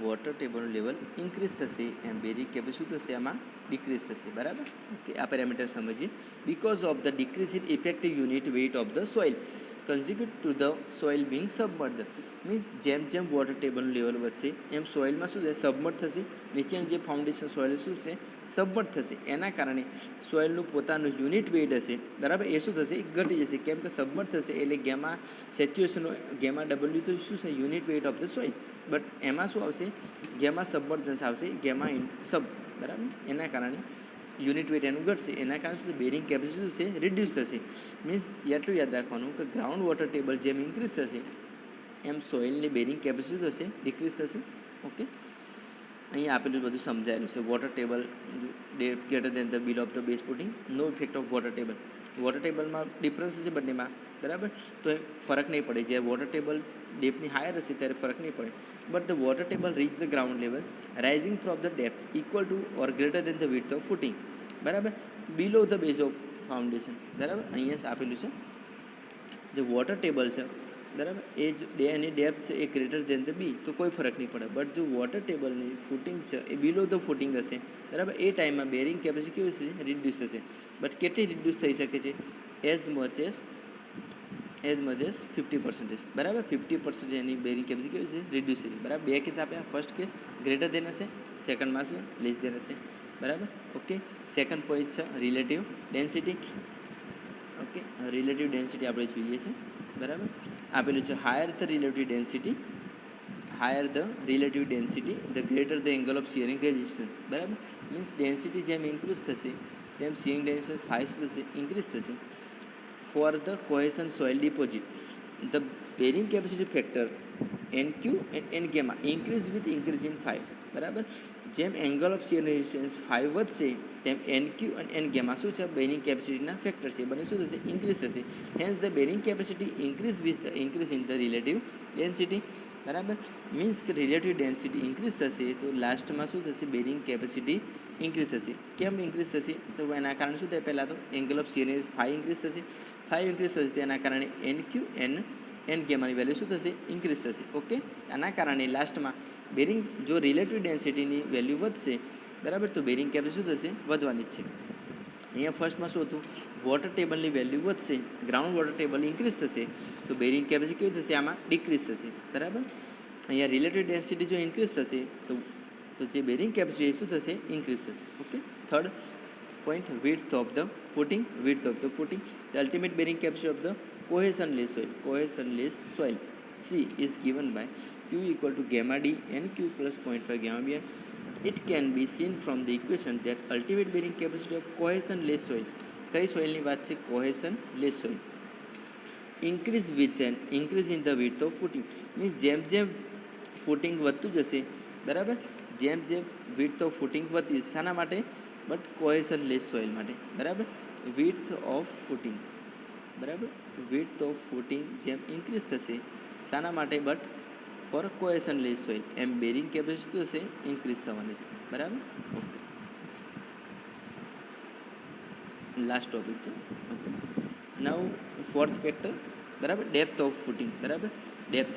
વોટર ટેબલનું લેવલ ઇન્ક્રીઝ થશે એમ બેરિંગ કેપેસિટી શું થશે, આમાં ડિક્રીઝ થશે. બરાબર. ઓકે, આ પેરામીટર સમજીએ. Because of the decrease in effective unit weight of the soil consequent to the soil being submerged. Means જેમ જેમ વોટર ટેબલનું લેવલ વધશે એમ સોઇલમાં શું થશે, સબમર્ડ થશે. નીચેનું જે ફાઉન્ડેશન સોઇલ શું છે, સબમર્ડ થશે. એના કારણે સોઇલનું પોતાનું યુનિટ વેઇટ હશે, બરાબર, એ શું થશે, એ ઘટી જશે. કેમ કે સબમર્ડ થશે એટલે ગેમા સેચ્યુએશન, ગેમા ડબલ્યુ તો શું છે, unit weight of the soil. But એમાં શું આવશે, ગેમા સબમર્જન્સ આવશે, ગેમા ઇન સબ. બરાબર. એના કારણે યુનિટ વેઇટ એનું ઘટશે. એના કારણે શું બેરિંગ કેપેસિટી શું છે, રિડ્યુસ થશે. મીન્સ એટલું યાદ રાખવાનું કે ગ્રાઉન્ડ વોટર ટેબલ જેમ ઇન્ક્રીઝ થશે એમ સોઇલની બેરિંગ કેપેસિટી થશે, ડિક્રીઝ થશે. ઓકે, અહીંયા આપેલું બધું સમજાયેલું છે. Water table depth greater than the below of the base footing, no effect of water table. Water ટેબલમાં ડિફરન્સ છે બંનેમાં, બરાબર, તો એ ફરક નહીં પડે. જ્યારે વોટર ટેબલ ડેપ્થની હાયર હશે ત્યારે ફરક નહીં પડે. But the water table reach the ground level rising from the depth equal to or greater than the width of footing, બરાબર, below the base of foundation. બરાબર, અહીંયા આપેલું છે જે વોટર ટેબલ છે, બરાબર, એ જ એની ડેપ્થ છે એ ગ્રેટર દેન ધ બી, તો કોઈ ફરક નહીં પડે. બટ જો વોટર ટેબલની ફૂટિંગ છે એ બિલો ધ ફૂટિંગ હશે, બરાબર, એ ટાઈમમાં બેરિંગ કેપેસિટી કેવી થશે, રિડ્યુસ થશે. બટ કેટલી રિડ્યુસ થઈ શકે છે, એઝ મચ એઝ 50%. બરાબર, 50% એની બેરિંગ કેપેસિટી કેવી છે, રિડ્યુસ થઈ. બરાબર, બે કેસ આપ્યા. ફર્સ્ટ કેસ ગ્રેટર દેન હશે, સેકન્ડમાં શું, લેસ દેન હશે. બરાબર. ઓકે, સેકન્ડ પોઈન્ટ છે relative density. Okay, relative density આપણે જોઈએ છે. બરાબર, આપેલું છે higher the relative density, the greater the angle of shearing resistance. બરાબર, મીન્સ ડેન્સિટી જેમ ઇન્ક્રીઝ થશે તેમ શિયરિંગ રેઝિસ્ટન્સ ફાઈ શું થશે, ઇન્ક્રીઝ થશે. For the cohesion soil deposit the bearing capacity factor NQ and N gamma increase with increase in phi. બરાબર, જેમ angle of shear resistance phi વધશે તેમ NQ અને N ગેમા શું છે, બેરિંગ કેપેસિટીના ફેક્ટર છે, બંને શું થશે, ઇન્ક્રીઝ થશે. Hence the bearing capacity increase with the increase in the relative density. બરાબર, મીન્સ કે રિલેટિવ ડેન્સિટી ઇન્ક્રીઝ થશે તો લાસ્ટમાં શું થશે, બેરિંગ કેપેસિટી ઇન્ક્રીઝ થશે. કેમ ઇન્ક્રીઝ થશે, તો એના કારણે શું થાય, પહેલાં તો angle of shear phi increase થશે. ફાઈ ઇન્ક્રીઝ થશે તેના કારણે NQ એન ગેમાની વેલ્યુ શું થશે, ઇન્ક્રીઝ થશે. ઓકે, આના કારણે લાસ્ટમાં બેરિંગ જો રિલેટિવ ડેન્સિટીની વેલ્યુ વધશે, બરાબર, તો બેરિંગ કેપેસિટી શું થશે, વધવાની જ છે. અહીંયા ફર્સ્ટમાં શું હતું, વોટર ટેબલની વેલ્યુ વધશે, ગ્રાઉન્ડ વોટર ટેબલ ઇન્ક્રીઝ થશે તો બેરિંગ કેપેસિટી કેવી થશે, આમાં ડિક્રીઝ થશે. બરાબર, અહીંયા રિલેટિવ ડેન્સિટી જો ઇન્ક્રીઝ થશે તો જે બેરિંગ કેપેસિટી શું થશે, ઇન્ક્રીઝ થશે. Okay, third point width of the footing, the ultimate bearing capacity of the cohesionless soil C is given by Q equal to gamma D NQ plus 0.5 gamma B. It can be seen from the equation that ultimate bearing capacity of cohesionless soil, કઈ સોઇલની વાત છે, cohesionless soil, increase with an increase in the width of footing. Means જેમ જેમ ફૂટિંગ વધતું જશે, બરાબર, જેમ જેમ width of footing વધતી જશે, શાના માટે, બટ કોહેશનલેસ સોઇલ માટે. બરાબર, વિડ્થ ઓફ ફૂટિંગ, બરાબર, વિડ્થ ઓફ ફૂટિંગ જેમ ઇન્ક્રીઝ થશે, શાના માટે, બટ ફોર કોહેશનલેસ સોઇલ, એમ બેરિંગ કેપેસિટી થશે, ઇન્ક્રીઝ થવાની છે. બરાબર, ઓકે, લાસ્ટ ટોપિક છે. ઓકે, નાઉ ફોર્થ ફેક્ટર, બરાબર, ડેપ્થ ઓફ ફૂટિંગ. બરાબર, depth,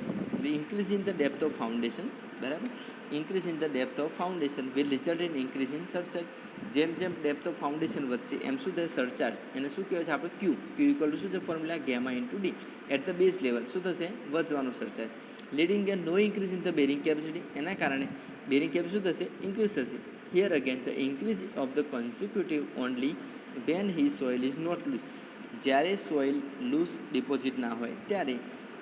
increase in the depth of foundation. બરાબર, increase in the depth of foundation will result in increase in surcharge. જેમ જેમ ડેપ્થ ઓફ ફાઉન્ડેશન વધશે એમ શું થાય, સરચાર્જ. એને શું કહેવાય છે, આપણે ક્યુ ઇક્વલ ટુ શું છે, formula gamma into D. At the base level શું થશે, વધવાનું સરચાર્જ. લીડિંગ એ નો increase in the bearing capacity, એના કારણે બેરિંગ કેપેસિટી શું થશે, ઇન્ક્રીઝ થશે. Here again the increase of the consecutive only when he soil is not loose. જ્યારે સોઇલ લૂઝ ડિપોઝિટ ના હોય ત્યારે,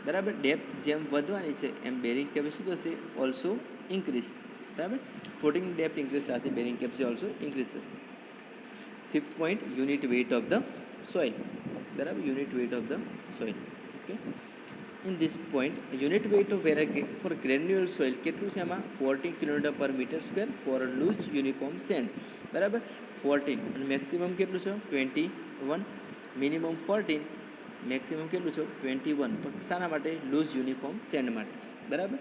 બરાબર, ડેપ્થ જેમ વધવાની છે એમ બેરિંગ કેપેસિટી થશે ઓલ્સો ઇન્ક્રીઝ. બરાબર, ફૂટિંગ ડેપ્થ ઇન્ક્રીઝ સાથે બેરિંગ કેપેસિટી ઓલ્સો ઇન્ક્રીઝ થશે. Fifth point, unit weight of the soil. બરાબર, unit weight of the soil. Okay, in this point unit weight of for granular soil કેટલું છે, આમાં 14 kg/m², four loose uniform send. બરાબર, 14 અને મેક્સિમમ કેટલું છે, 21, મિનિમમ 14, મેક્સિમમ કેટલું છે, 21. પણ શાના માટે, લૂઝ યુનિફોર્મ સેન્ડ માટે. બરાબર,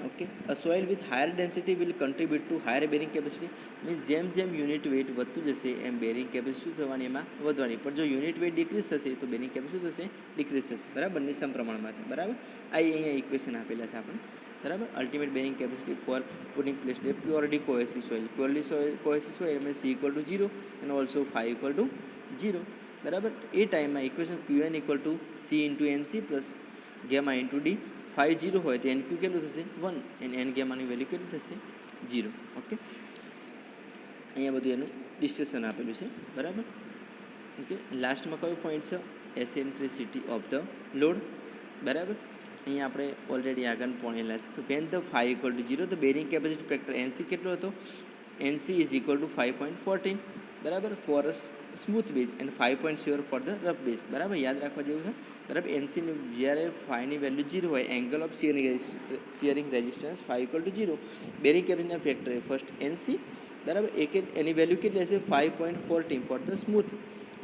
okay, a soil with higher density will contribute to higher bearing capacity. Means જેમ જેમ યુનિટ વેઇટ વધતું જશે એમ બેરિંગ કેપેસિટી શું થવાની, એમાં વધવાની. પણ જો યુનિટ વેઇટ ડિક્રીઝ થશે તો બેરિંગ કેપેસિટી શું થશે, ડિક્રીઝ થશે. બરાબર, બંને સમપ્રમાણમાં છે. બરાબર, આ અહીંયા ઇક્વેશન આપેલા છે આપણે. બરાબર. Ultimate bearing capacity for putting place a purely cohesive soil. Purely cohesive soil એટલે સી ઇક્વલ ટુ 0 અને ઓલ્સો ફાઈ ઇક્વલ ટુ 0. બરાબર. એ ટાઈમમાં equation QN equal to C into NC plus gamma into D. 5 0 હોય તો એન ક્યુ કેટલું થશે 1 અને એન ગેમાની વેલ્યુ કેટલી થશે 0. ઓકે, અહીંયા બધું એનું ડિસ્કશન આપેલું છે. બરાબર. ઓકે, લાસ્ટમાં કયો પોઈન્ટ છે? Eccentricity of the load. બરાબર. અહીંયા આપણે ઓલરેડી આગળ ભણેલા છે કે when the phi equal to 0 the bearing capacity factor NC કેટલો હતો? NC is equal to 5.14. બરાબર. For smooth base and 5.7 for the rough base. બરાબર, યાદ રાખવા જેવું છે. બરાબર. એનસીની જ્યારે ફાઈની વેલ્યુ 0 હોય, angle of shearing resistance 5 equal to 0. Bearing કેપેસિટીના ફેક્ટર ફર્સ્ટ એનસી. બરાબર. એની વેલ્યુ કેટલી હશે? 5.14 ફોર ધ સ્મૂથ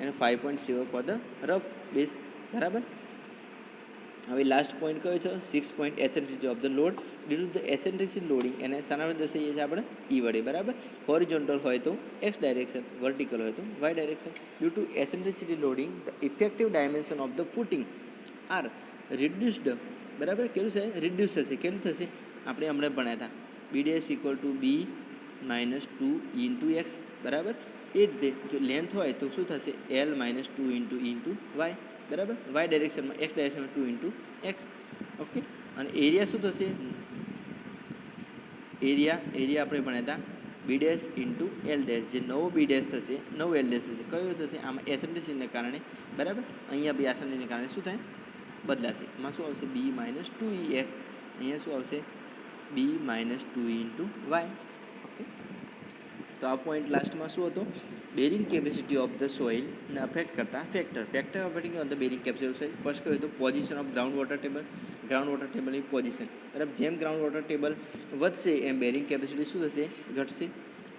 અને 5.7 ફોર ધ રફ બેઝ. બરાબર. હવે લાસ્ટ પોઈન્ટ કયો છે? 6 point eccentricity of the load due to the eccentricity loading. એને શાના વડે દર્શાવીએ છીએ આપણે? ઈ વડે. બરાબર. હોરિઝોન્ટલ હોય તો એક્સ ડાયરેક્શન, વર્ટિકલ હોય તો Y direction. Due to eccentricity loading the effective dimension of the footing are reduced. બરાબર. કેટલું છે? રિડ્યુસ થશે. કેટલું થશે? આપણે હમણાં ભણ્યા હતા B dash equal to B minus 2 into X. બરાબર. એ રીતે જો લેન્થ હોય તો શું થશે? L minus 2 into Y. બરાબર. વાય ડાયરેક્શનમાં એક્સ ડાયરેક્શનમાં 2 ઇન્ટુ એક્સ. ઓકે, અને એરિયા શું થશે? એરિયા આપણે ભણ્યા હતા B dash into L dash. જે નવો બી ડેશ થશે, નવો એલ ડેશ થશે. કયો થશે? આમાં એસેન્ટ્રિસિટીને કારણે. બરાબર. અહીંયા બી એસેન્ટ્રિસિટીને કારણે શું થાય? બદલાશે. એમાં શું આવશે? B minus 2 X. અહીંયા શું આવશે? B minus 2 into Y. Okay, તો આ પોઈન્ટ લાસ્ટમાં શું હતો? બેરિંગ કેપેસિટી ઓફ ધ સોઇલને અફેક્ટ કરતા factor affecting of the bearing capacity of soil. First કહ્યું તો પોઝિશન ઓફ ગ્રાઉન્ડ વોટર ટેબલની પોઝિશન. બરાબર. જેમ ગ્રાઉન્ડ વોટર ટેબલ વધશે એમ બેરિંગ કેપેસિટી શું થશે? ઘટશે.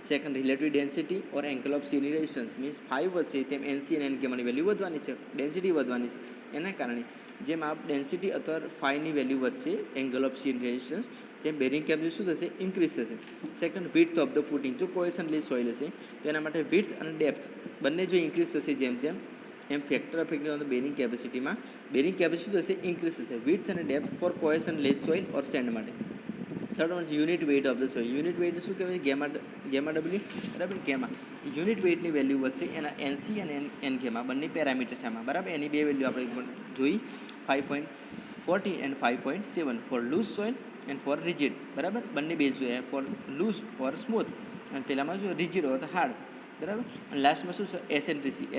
Second, relative density or angle of shearing resistance means 5 વધશે તેમ એનસી અને એન ગેમાની વેલ્યુ વધવાની છે, ડેન્સિટી વધવાની છે. એના કારણે જેમ આ ડેન્સિટી અથવા ફાઈની વેલ્યુ વધશે, એંગલ ઓફ શિયરિંગ રેઝિસ્ટન્સ, તેમ બેરિંગ કેપેસિટી શું થશે? ઇન્ક્રીઝ થશે. Second, width of the footing. જો કોહેશન લેસ સોઇલ હશે તો એના માટે વિડ્થ અને ડેપ્થ બંને જો ઇન્ક્રીઝ થશે જેમ એમ factor affective on the bearing કેપેસિટીમાં બેરિંગ કેપેસિટી થશે? ઇન્ક્રીઝ થશે. વિડ્થ અને depth for cohesion less soil or sand માટે. Third one unit weight of the soil. Unit weight શું કહેવાય? Gamma W. બરાબર. ગેમા યુનિટ વેઇટની વેલ્યુ વધશે. એના એનસી અને એન ગેમા બંને પેરામીટર છે આમાં. બરાબર. એની બે વેલ્યુ આપણે જોઈ 5.14 and 5.7 for loose soil and for rigid. બરાબર. બંને બેઝ જોઈએ. ફોર લૂઝ ફોર સ્મૂથ અને પેલામાં શું રિજિડ હોય તો હાર્ડ. બરાબર. અને લાસ્ટમાં શું છે?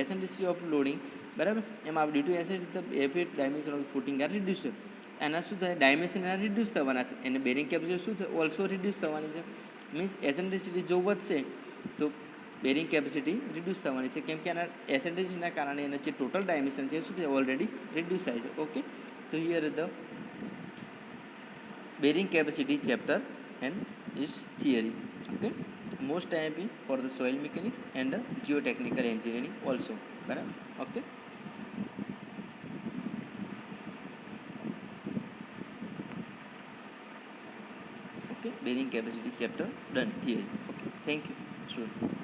Eccentricity of loading. બરાબર. એમાં due to eccentricity effect dimension of footing are reduce. એના શું થાય? ડાયમેન્શન એના રિડ્યુસ થવાના છે. એને બેરિંગ કેપેસિટી શું થાય? ઓલ્સો રિડ્યુસ થવાની છે. મીન્સ એસેન્ટ્રિસિટી જો વધશે તો બેરિંગ કેપેસિટી રિડ્યુસ થવાની છે, કેમ કે એના એસેન્ટ્રિસિટીના કારણે એના જે ટોટલ ડાયમેન્શન છે શું થાય? ઓલરેડી રિડ્યુસ થાય છે. ઓકે, તો here the bearing capacity chapter and its theory. Okay, most IMP for the soil mechanics and geotechnical engineering also. Barabar. Okay, bearing capacity chapter done. Theory. Okay, thank you student.